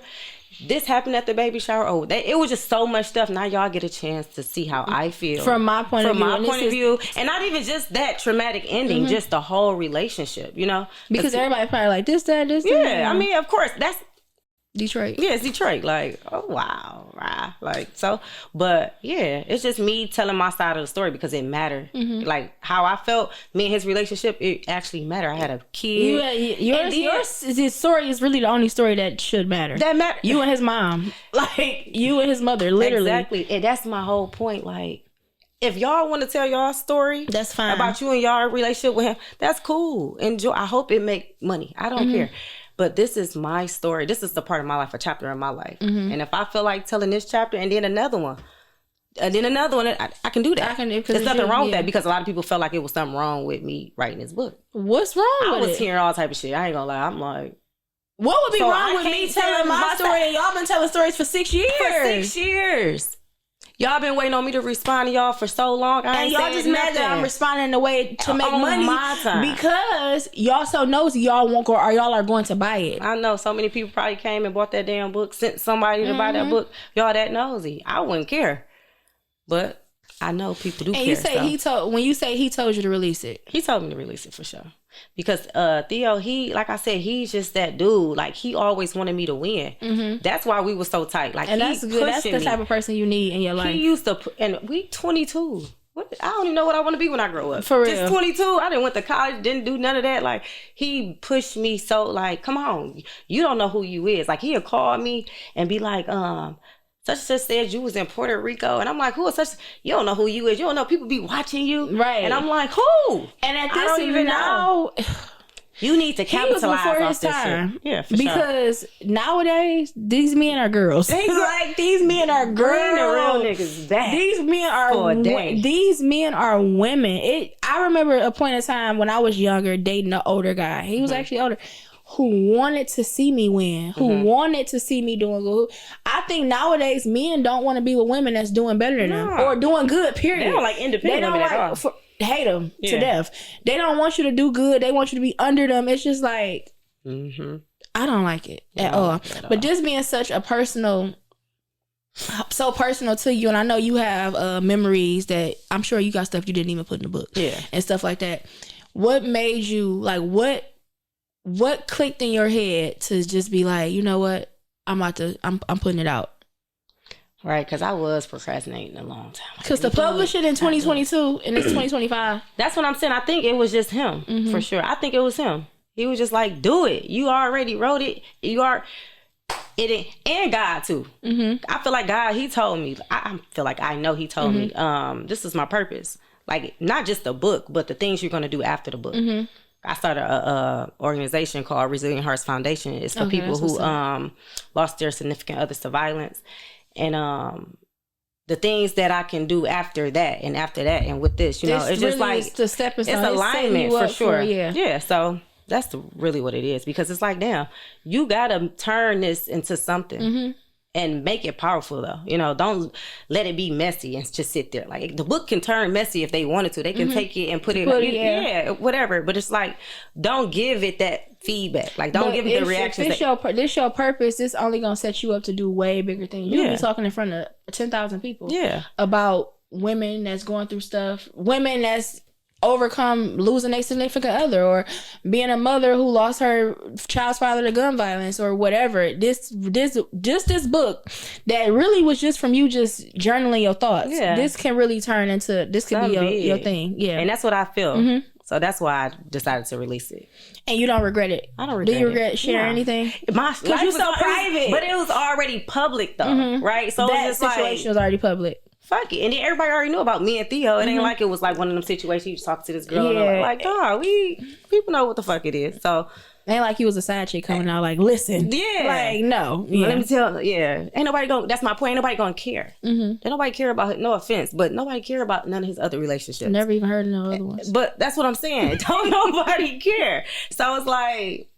This happened at the baby shower." Oh, it was just so much stuff. Now y'all get a chance to see how I feel from my point of view, and not even just that traumatic ending, just the whole relationship. You know, because everybody probably like this. Yeah, I mean, of course, that's Detroit. Yeah, it's Detroit. Like, oh wow, right. Like, so, but yeah, it's just me telling my side of the story because it mattered. Like how I felt, me and his relationship, it actually mattered. I had a kid. His story is really the only story that should matter. That matter. You and his mom, like you and his mother, literally. Exactly, and that's my whole point. Like, if y'all want to tell y'all story, that's fine. About you and y'all relationship with him, that's cool. Enjoy. I hope it make money. I don't care. But this is my story. This is the part of my life, a chapter in my life. And if I feel like telling this chapter and then another one, I can do that. There's nothing wrong with that, because a lot of people felt like it was something wrong with me writing this book. What's wrong with it? I was hearing all type of shit. I ain't gonna lie. I'm like, what would be wrong with me telling my story? And y'all been telling stories for 6 years. For 6 years. Y'all been waiting on me to respond to y'all for so long. And y'all just mad that I'm responding in a way to make money because y'all so nosy. Y'all won't go, or y'all are going to buy it. I know so many people probably came and bought that damn book, sent somebody to buy that book. Y'all that nosy. I wouldn't care, but I know people do care. And you say when you say he told you to release it, he told me to release it for sure. Because Theo, he, like I said, he's just that dude. Like, he always wanted me to win. That's why we were so tight. Like, and that's good. That's the type of person you need in your life. He used to, and we 22. I don't even know what I want to be when I grow up. For real. Just 22. I didn't went to college, didn't do none of that. Like, he pushed me so, like, come on, you don't know who you is. Like, he'll call me and be like, such and such said you was in Puerto Rico. And I'm like, who is such? You don't know who you is. You don't know people be watching you. Right. And I'm like, who? And at this, I don't even know. You need to capitalize on this time. Shit. Yeah, for because nowadays, these men are girls. Like, these men are girls. The real niggas back. These men are women. I remember a point in time when I was younger dating an older guy. He was actually older. Who wanted to see me win, who wanted to see me doing good. I think nowadays men don't want to be with women that's doing better than them or doing good, period. They don't like independent women at all. Hate them to death. They don't want you to do good. They want you to be under them. It's just like, I don't like it at all. But just being such a so personal to you, and I know you have memories that I'm sure you got stuff you didn't even put in the book and stuff like that. What made you, like, what clicked in your head to just be like, you know what, I'm putting it out? Right, because I was procrastinating a long time. Because to publish it in 2022 and it's 2025. That's what I'm saying. I think it was just him, for sure. I think it was him. He was just like, do it. You already wrote it. And God too. I feel like God, he told me, I feel like I know he told me, this is my purpose. Like, not just the book, but the things you're going to do after the book. I started a organization called Resilient Hearts Foundation. It's for people who lost their significant others to violence. And the things that I can do after that and with this, you know, it's just really like the stepping stone. It's alignment for sure. Yeah. So that's really what it is, because it's like, damn, you gotta turn this into something. And make it powerful, though. You know, don't let it be messy and just sit there. Like, the book can turn messy if they wanted to. They can take it and put it, whatever. But it's like, don't give it that feedback. Like, don't give it the reactions. This your purpose. This only gonna set you up to do way bigger things. You'll be talking in front of 10,000 people. About women that's going through stuff. Women that's overcome losing a significant other, or being a mother who lost her child's father to gun violence, or whatever. This book that really was just from you just journaling your thoughts. This can really turn into, this could be your thing. And that's what I feel. So that's why I decided to release it. And you don't regret it? I don't regret it. Do you regret sharing anything? Because you're so private. But it was already public though, right? So that situation was already public. Fuck it. And then everybody already knew about me and Theo. It ain't like it was like one of them situations you talk to this girl and like, dog, people know what the fuck it is. So ain't like he was a side chick coming out like, listen. Like, no. Let me tell ain't nobody gonna, that's my point, ain't nobody gonna care. Ain't nobody care about, no offense, but nobody care about none of his other relationships. Never even heard of no other ones. But that's what I'm saying. Don't nobody care. So it's like,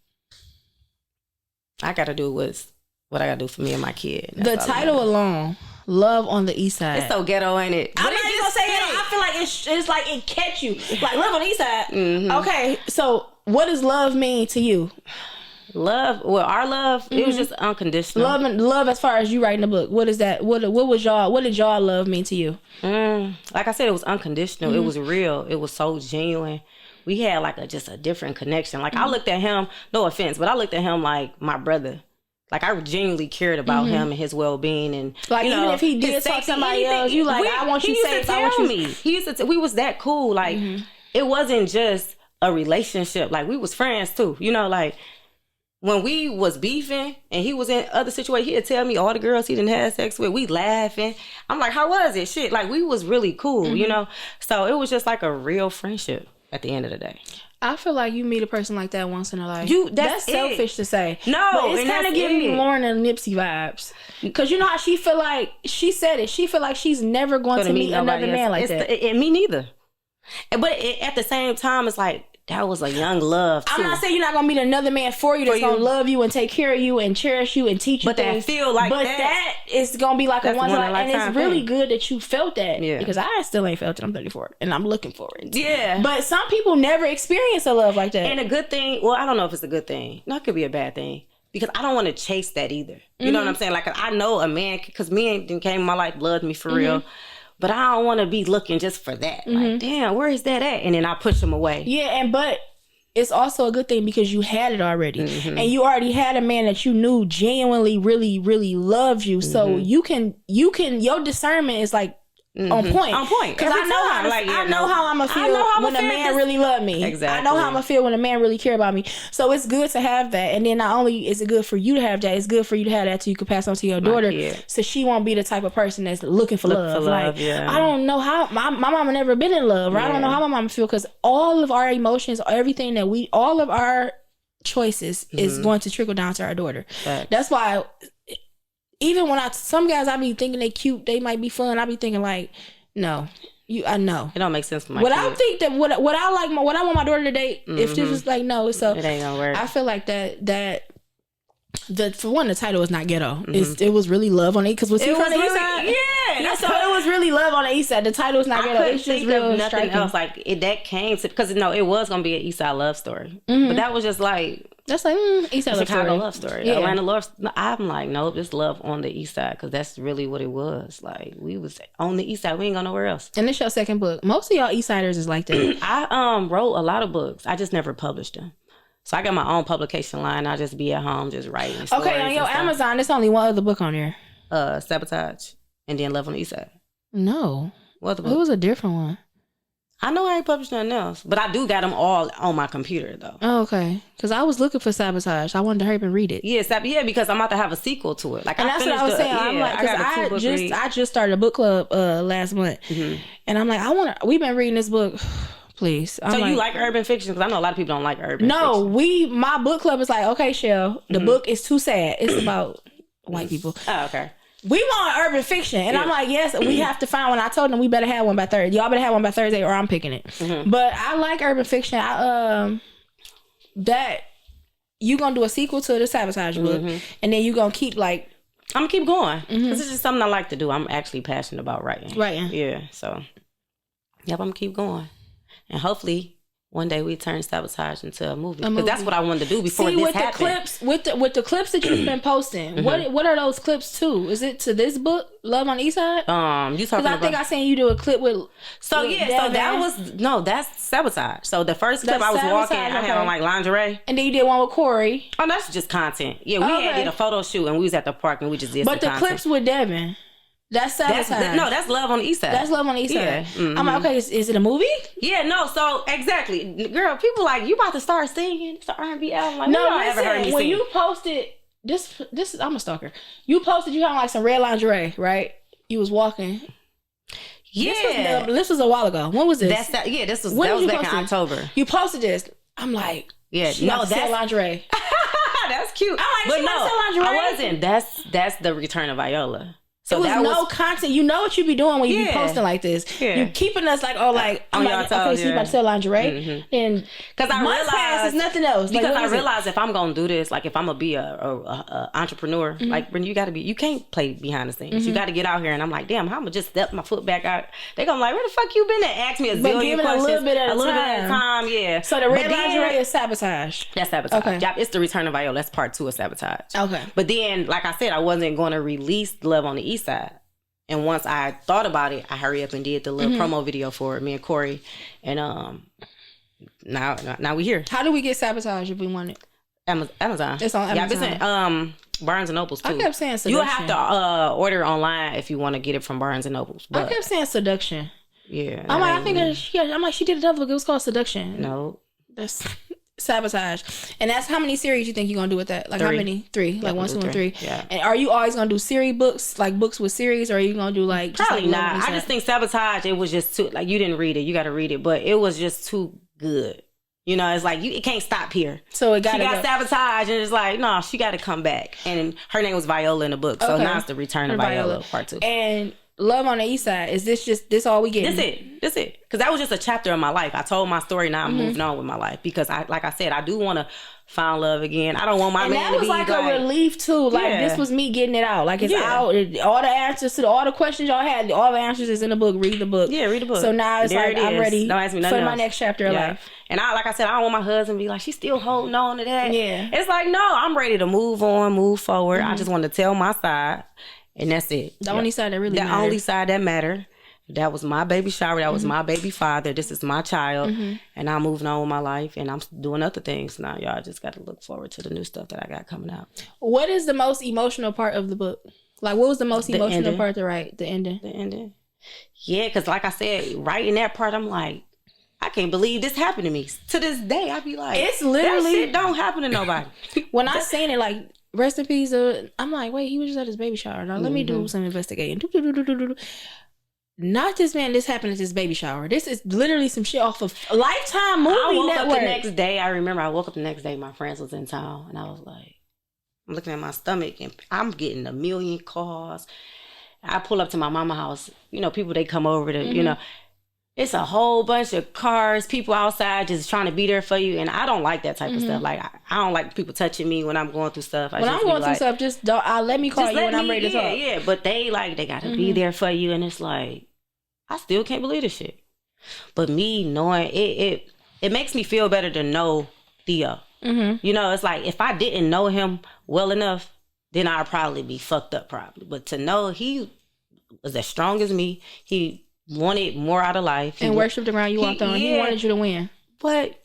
I gotta do what I gotta do for me and my kid. The title alone, Love on the Eastside. It's so ghetto, ain't it? I'm not even gonna say ghetto. I feel like it's like it catch you. Like, Love on the Eastside. Okay, so what does love mean to you? Love, well, our love, it was just unconditional. Love as far as you writing the book. What is that? What did y'all love mean to you? Like I said, it was unconditional. It was real. It was so genuine. We had like just a different connection. Like I looked at him, no offense, but I looked at him like my brother. Like, I genuinely cared about him and his well-being, and like, you know, even if he did talk to somebody else, you like, I want you safe. I want you. He used to we was that cool. Like, it wasn't just a relationship. Like, we was friends too. You know, like when we was beefing and he was in other situations, he'd tell me all the girls he didn't have sex with. We laughing. I'm like, how was it? Shit, like we was really cool. You know, so it was just like a real friendship. at the end of the day. I feel like you meet a person like that once in a life. That's selfish to say. No, but it's kind of giving me Lauren and Nipsey vibes. Because you know how she feel like, she said it, she feel like she's never going to meet another man like that. And me neither. But at the same time, it's like, that was a young love too. I'm not saying you're not gonna meet another man for you that's gonna love you and take care of you and cherish you and teach you but things. That feel like but that is gonna be like a once in a lifetime. And it's really good that you felt that. Yeah. Because I still ain't felt it. I'm 34 and I'm looking for it. Yeah. But some people never experience a love like that. And a good thing, well, I don't know if it's a good thing. No, it could be a bad thing. Because I don't want to chase that either. You know what I'm saying? Like, I know a man, because men came in my life, loved me for real. But I don't want to be looking just for that. Like, damn, where is that at? And then I push him away. Yeah, but it's also a good thing because you had it already. And you already had a man that you knew genuinely, really, really loved you. So you can, your discernment is like on point. On point. Because I know how I'm going to feel when a man really loved me. Exactly. I know how I'm going to feel when a man really care about me. So it's good to have that. And then not only is it good for you to have that, it's good for you to have that so you can pass on to your daughter. So she won't be the type of person that's looking for love. Like, I don't know how, my mama never been in love. Right? I don't know how my mama feel because all of our emotions, everything that all of our choices is going to trickle down to our daughter. That's why even when some guys I be thinking they cute, they might be fun. I be thinking like, no, I know it don't make sense for my. I think that what I want my daughter to date. If this was like no, so it ain't gonna work. I feel like that. For one, the title is not ghetto. It was really love on it because was he from the East Side? Yeah, so it was really love on the East Side. The title is not ghetto. It's just real nothing striking. Else like that came to because it was gonna be an East Side love story, but that was just like. That's like East Side Chicago love story. Yeah. Atlanta love. I'm like, nope, just love on the East Side because that's really what it was. Like we was on the East Side, we ain't go nowhere else. And this your second book. Most of y'all East Siders is like that. I wrote a lot of books. I just never published them. So I got my own publication line. I just be at home just writing. Okay, on your Amazon, there's only one other book on there. Sabotage, and then Love on the East Side. No, what other book? It was a different one. I know I ain't published nothing else, but I do got them all on my computer though. Oh, okay. Because I was looking for Sabotage. I wanted to hurry up and read it. Yeah, because I'm about to have a sequel to it. Like, and that's what I was saying. I'm like, because I just started a book club last month, and I'm like, we've been reading this book. Please. So you like urban fiction? Because I know a lot of people don't like urban fiction. My book club is like, okay, Shell, the book is too sad. It's about white people. Oh, okay. We want urban fiction. And I'm like, yes, we have to find one. I told them we better have one by Thursday. Y'all better have one by Thursday or I'm picking it. But I like urban fiction. That you gonna do a sequel to the Sabotage book. And then you gonna keep like... I'm gonna keep going. Because it's just something I like to do. I'm actually passionate about writing. Yeah, so... Yep, I'm gonna keep going. And hopefully... one day we turn Sabotage into a movie. Because that's what I wanted to do before this happened. With the clips that you've been posting, what are those clips to? Is it to this book, Love on the East Side? You talking about... I think I seen you do a clip with... that's Sabotage. So the first clip I was walking, I had on like lingerie. And then you did one with Corey. Oh, that's just content. Yeah, we did a photo shoot and we was at the park and we just did some content. But the clips with Devin... That's Sabotage. That's Love on the East Side. That's Love on the East Side. Yeah. I'm like, okay, is it a movie? Yeah, no. So exactly, girl. People like, you about to start singing? It's an R&B album. Like, no, listen. Ever heard me when sing? You posted this is I'm a stalker. You posted you had like some red lingerie, right? You was walking. Yeah, this was a while ago. When was this? That was back in October. You posted this. I'm like, that's lingerie. That's cute. I'm like, but no, I wasn't. That's the return of Viola. So it was no content. You know what you be doing when you be posting like this. Yeah. You keeping us like, I'm like, okay, so you about to sell lingerie, and because I realized it's nothing else. Because I realized if I'm gonna do this, like if I'm gonna be a entrepreneur, like Brittany, you can't play behind the scenes. You got to get out here. And I'm like, damn, how am I just step my foot back out? They gonna like, where the fuck you been at? Ask me a zillion questions. A little bit at a time. Yeah. So the red lingerie is Sabotage. That's Sabotage. Okay. Yep, it's the return of Viola. That's part 2 of Sabotage. Okay. But then, like I said, I wasn't going to release Love on the East Side. And once I thought about it, I hurry up and did the little promo video for it, me and Corey. And now we here. How do we get Sabotage if we want it? Amazon. It's on Amazon. Yeah, it's in Barnes and Nobles too. I kept saying Seduction. You have to order online if you want to get it from Barnes and Nobles. But I kept saying Seduction. Yeah. I'm like, she did another book. It was called Seduction. No. That's Sabotage. And that's how many series you think you're gonna do with that? Like 3. How many? 3. Like 1, 2, and 3. Yeah. And are you always gonna do series books, like books with series, or are you gonna do like probably not? I just think Sabotage, it was just too, like, you didn't read it, you gotta read it, but it was just too good. You know, it's like it can't stop here. So she got sabotaged, and it's like, no, she got to come back. And her name was Viola in the book, so now it's the return of Viola part 2. And Love on the East Side, is this all we get? That's it. Because that was just a chapter of my life. I told my story. Now I'm moving on with my life because like I said, I do want to find love again. I don't want my man to be like... And that was like a relief too. Like this was me getting it out. Like it's out. All the answers to all the questions y'all had, all the answers is in the book. Read the book. Yeah, read the book. So now it's like I'm ready don't ask me nothing for else. my next chapter of life. And like I said, I don't want my husband to be like, she's still holding on to that. Yeah. It's like, no, I'm ready to move on, move forward. I just want to tell my side. And that's it. The only side that really matters. The only side that matter. That was my baby shower. That was my baby father. This is my child. And I'm moving on with my life. And I'm doing other things now. Y'all just got to look forward to the new stuff that I got coming out. What is the most emotional part of the book? Like, what was the most emotional part to write? The ending. The ending. Yeah, because like I said, writing that part, I'm like, I can't believe this happened to me. To this day, I be like, it's literally... that shit don't happen to nobody. When I seen it, like... Rest in peace. I'm like, wait, he was just at his baby shower. Now let me do some investigating. Not this man. This happened at his baby shower. This is literally some shit off of Lifetime movie I woke network. up the next day. I remember I woke up the next day. My friends was in town, and I was like, I'm looking at my stomach, and I'm getting a million calls. I pull up to my mama's house. You know, people they come over to you know. It's a whole bunch of cars, people outside just trying to be there for you. And I don't like that type of stuff. Like, I don't like people touching me when I'm going through stuff. When I'm going through stuff, just don't, let me call you when I'm ready to talk. Yeah, but they got to be there for you. And it's like, I still can't believe this shit. But me knowing, it makes me feel better to know Theo. You know, it's like, if I didn't know him well enough, then I'd probably be fucked up probably. But to know he was as strong as me, he wanted more out of life and worshiped the ground you walked on. He wanted you to win. But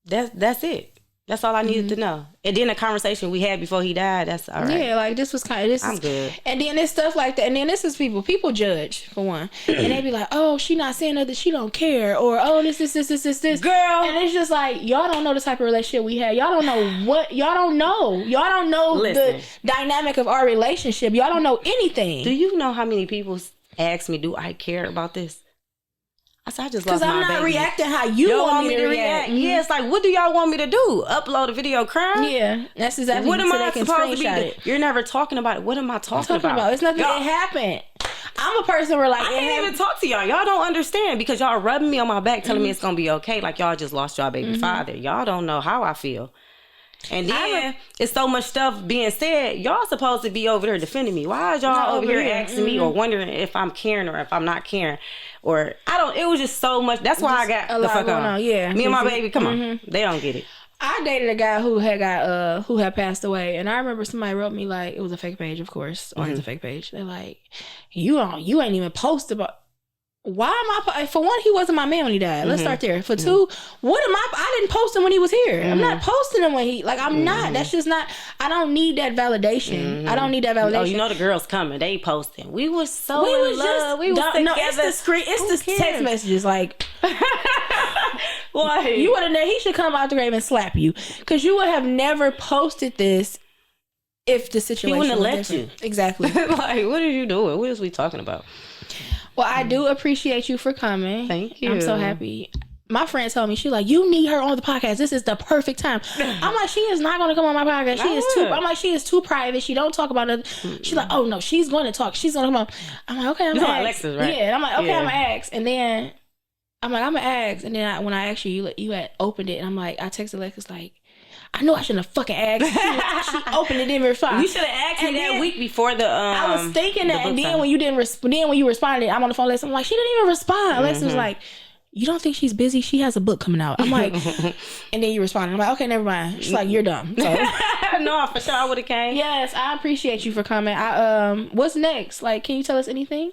that's it. That's all I needed to know. And then the conversation we had before he died, that's all right. Yeah, like this was kind of I'm good. And then it's stuff like that. And then this is people judge for one, and they be like, oh, she not saying that she don't care, or oh, this girl. And it's just like, y'all don't know the type of relationship we had. Y'all don't know y'all don't know Listen. the dynamic of our relationship. Y'all don't know anything. Do you know how many people ask me, do I care about this? I said, I just lost my baby. Because I'm not reacting how you want me to react. Yeah, it's like, what do y'all want me to do? Upload a video crying? Yeah, that's exactly what am I supposed to be doing? You're never talking about it. What am I talking about? It's nothing that happened. I'm a person where like... I can't even talk to y'all. Y'all don't understand because y'all rubbing me on my back telling me it's going to be okay. Like y'all just lost y'all baby father. Y'all don't know how I feel. And then it's so much stuff being said. Y'all supposed to be over there defending me. Why is y'all over here asking me or wondering if I'm caring or if I'm not caring? Or I don't. It was just so much. That's why I got the fuck on. Yeah, me and my baby. Come on, they don't get it. I dated a guy who had passed away, and I remember somebody wrote me like, it was a fake page, of course, or it's a fake page. They're like, you ain't even post about. Why am I? For one, he wasn't my man when he died. Let's start there. For two, what am I? I didn't post him when he was here. I'm not posting him when he I'm not. That's just not. I don't need that validation. I don't need that validation. Oh, you know the girls coming. They posting. We was in love. We was together. No, it's the screen. It's the text messages. Like, what? You would have. He should come out the grave and slap you because you would have never posted this if the situation. He wouldn't have was let different. You. Exactly. Like, what are you doing? What is we talking about? Well, I do appreciate you for coming. Thank you. I'm so happy. My friend told me, she's like, you need her on the podcast. This is the perfect time. I'm like, she is not going to come on my podcast. She is too private. She don't talk about it. She's like, oh no, she's going to talk. She's going to come on. I'm like, okay, I'm going to ask. Alexis, right? Yeah. And I'm like, okay, I'm going to ask. And then I'm like, I'm going to ask. And then when I asked you had opened it. And I'm like, I texted Alexis like, I know I shouldn't have fucking asked. She opened it, didn't respond. You should have asked me that week before the. I was thinking that, and then when you didn't respond, then when you responded, I'm on the phone. I'm like, she didn't even respond. Alexis was like, you don't think she's busy? She has a book coming out. I'm like, and then you responded. I'm like, okay, never mind. She's like, you're dumb. So. No, for sure I would have came. Yes, I appreciate you for coming. What's next? Like, can you tell us anything?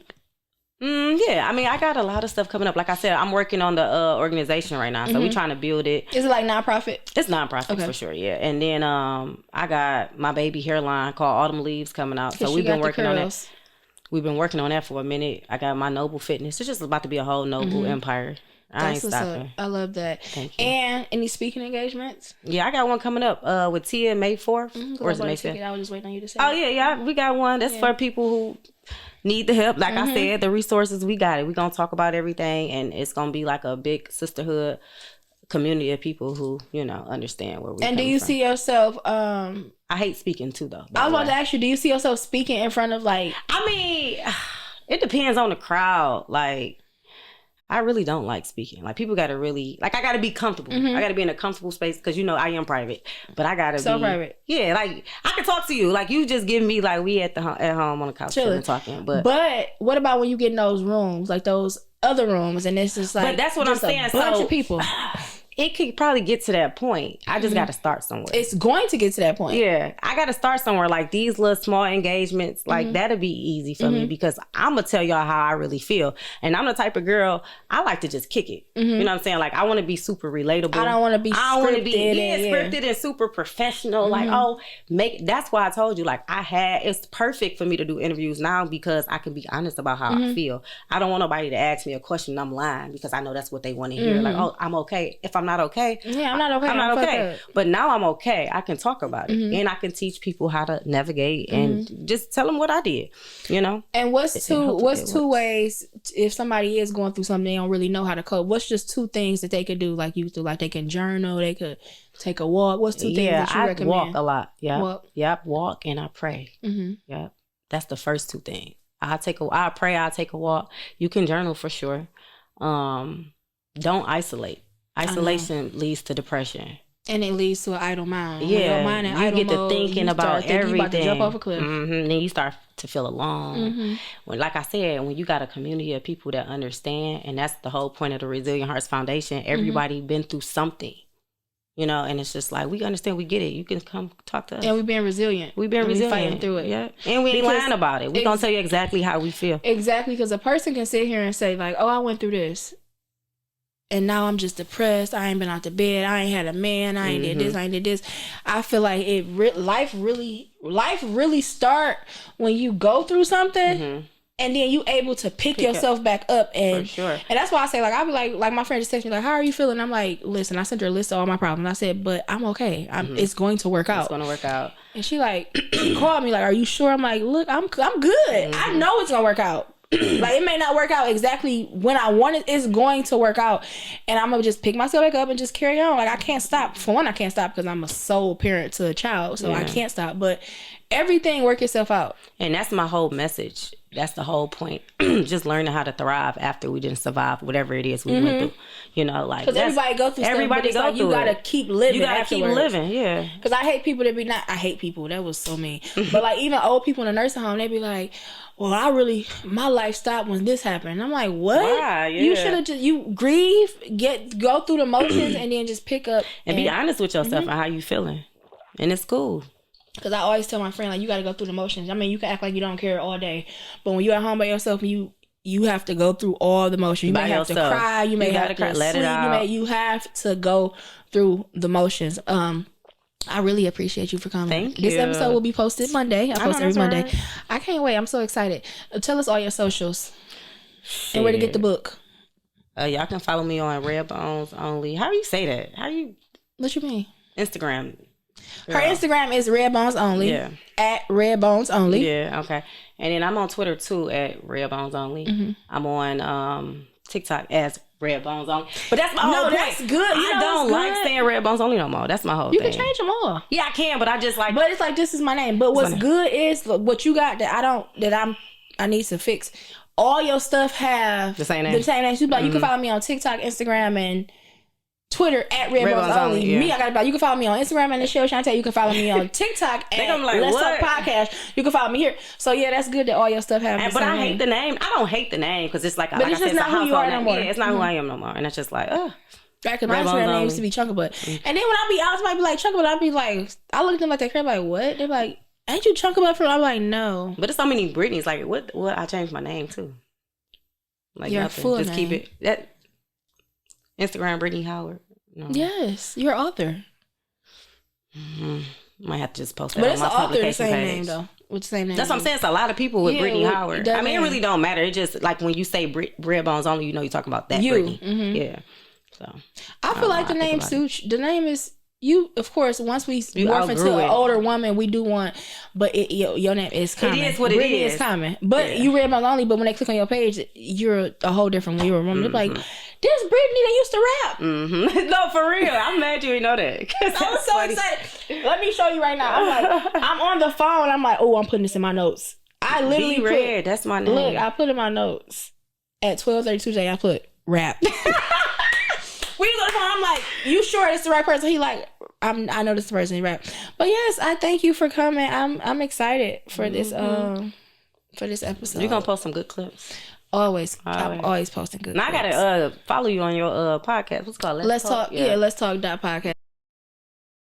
Yeah, I mean, I got a lot of stuff coming up. Like I said, I'm working on the organization right now, so we're trying to build it. Is it like nonprofit? It's nonprofit for sure, yeah. And then I got my baby hairline called Autumn Leaves coming out, so we've been working on that. We've been working on that for a minute. I got my Noble Fitness. It's just about to be a whole Noble empire. I ain't stopping. I love that. Thank you. And any speaking engagements? Yeah, I got one coming up with Tia May 4th. Or is it May 5th? I was just waiting on you to say. Oh, yeah. We got one. That's for people who need the help. Like I said, the resources, we got it. We're going to talk about everything, and it's going to be like a big sisterhood community of people who, you know, understand where we're And do you see yourself I hate speaking too, though. I was about to ask you, do you see yourself speaking in front of, like... I mean, it depends on the crowd. Like, I really don't like speaking. Like, people got to really... Like, I got to be comfortable. I got to be in a comfortable space because, you know, I am private. But I got to be... So private. Yeah, like, I can talk to you. Like, you just give me, like, we at home on the couch chilling, talking. But what about when you get in those rooms? Like, those other rooms, and it's just like... But that's what I'm saying. A bunch of people. It could probably get to that point. I just got to start somewhere. It's going to get to that point. Yeah. I got to start somewhere. Like these little small engagements, like that'll be easy for me because I'm going to tell y'all how I really feel. And I'm the type of girl, I like to just kick it. You know what I'm saying? Like I want to be super relatable. I don't want to be scripted and super professional. Like, that's why I told you, like it's perfect for me to do interviews now because I can be honest about how I feel. I don't want nobody to ask me a question and I'm lying because I know that's what they want to hear. Like, oh, I'm okay. If I'm not okay. Yeah, I'm not okay. I'm not okay. But now I'm okay. I can talk about it. And I can teach people how to navigate and just tell them what I did, you know? And what's two ways, if somebody is going through something they don't really know how to cope, what's just two things that they could do? Like you do, like they can journal, they could take a walk. What's two things that you recommend? I walk a lot. Yep. Walk and I pray. Yep. That's the first two things. I pray, I'll take a walk. You can journal for sure. Don't isolate. Isolation leads to depression. And it leads to an idle mind. Yeah, you get to thinking about everything. You about to jump off a cliff. Then you start to feel alone. When, like I said, when you got a community of people that understand, and that's the whole point of the Resilient Hearts Foundation, everybody been through something. You know, and it's just like, we understand, we get it. You can come talk to us. And we've been resilient. We've been resilient. Fighting through it. Yeah. And we ain't lying about it. We're going to tell you exactly how we feel. Exactly, because a person can sit here and say, like, oh, I went through this. And now I'm just depressed. I ain't been out to bed. I ain't had a man. I ain't did this. I ain't did this. I feel like life really start when you go through something, and then you able to pick yourself back up. And for sure. And that's why I say, like, I'll be like my friend just texted me, like, how are you feeling? I'm like, listen, I sent her a list of all my problems. I said, but I'm okay. It's going to work out. It's going to work out. And she called me like, are you sure? I'm like, look, I'm good. I know it's gonna work out. Like, it may not work out exactly when I want it. It's going to work out. And I'm going to just pick myself back up and just carry on. Like, I can't stop. For one, I can't stop because I'm a sole parent to a child. So I can't stop. But everything work itself out. And that's my whole message. That's the whole point. Just learning how to thrive after we didn't survive whatever it is we went through. You know, like, because everybody go through stuff. Everybody go through you got to keep living. You got to keep living, yeah. Because I hate people I hate people. That was so mean. But like, even old people in the nursing home, they be like, well, my life stopped when this happened. And I'm like, what? Why? Yeah. You should have you grieve, go through the motions, and then just pick up. And be honest with yourself and how you feeling. And it's cool. Because I always tell my friend, like, you got to go through the motions. I mean, you can act like you don't care all day. But when you're at home by yourself, you have to go through all the motions. You may have to cry. You may have to let it out. You have to go through the motions. I really appreciate you for coming. Thank you. This episode will be posted Monday. I post every Monday. Right. I can't wait. I'm so excited. Tell us all your socials and where to get the book. Y'all can follow me on Red Bones Only. How do you say that? What you mean? Instagram. Her Instagram is Red Bones Only. Yeah. At Red Bones Only. Yeah. Okay. And then I'm on Twitter too at Red Bones Only. I'm on TikTok as Red Bones Only. But that's my whole point. That's good. I don't like saying Red Bones Only no more. That's my whole thing. You can change them all. Yeah, I can, but I just like. But it's like, this is my name. But what's good is what you got that I need to fix. All your stuff have the same name. The same name. You can follow me on TikTok, Instagram, and Twitter at Red Bones Only. Yeah. Me, I got about. You can follow me on Instagram and the show Shantae. You can follow me on TikTok at Let's Talk Podcast. You can follow me here. So yeah, that's good that all your stuff have. But I hate the name. I don't hate the name because it's like, but it's just not who you are no more. Yeah, it's not who I am no more, and it's just like, Right, because my Instagram name used to be Chunkabutt. And then when I be out, somebody be like Chunkabutt, I be like, I look at them like they're like, what? They're like, ain't you Chunkabutt from? I'm like, no. But there's so many Britneys. Like, what? I changed my name too. Like, your nothing. Full Just name. Keep it. That Instagram Brittany Howard. No. Yes, you're author. Might have to just post that. But on it's my an author, the publication same page. name though. With the same name. That's what I'm saying. It's a lot of people with Brittany Howard. I mean, it really don't matter. It just like when you say Red Bones Only, you know you're talking about that Brittany. Yeah. So I feel like the name suits. The name is you. Of course, once we morph into an older woman, we do want. But your name is common. It is what Brittany it is. Is common. But you Red Bones Only. But when they click on your page, you're a whole different. When you're a woman, they're like, this Brittany that used to rap. Mm-hmm. No, for real. I'm mad you didn't know that. I was so excited. Let me show you right now. I'm like, I'm on the phone. I'm like, oh, I'm putting this in my notes. I literally Red. That's my name. Look, I put in my notes at 12:32 today. I put rap. We was on the phone. I'm like, you sure it's the right person? He like, I know this is the person he rap. But yes, I thank you for coming. I'm excited for this episode. You're gonna post some good clips. Always. I'm always posting good clips. Now I gotta follow you on your podcast. What's it called? Let's talk. Yeah, Let's Talk Podcast.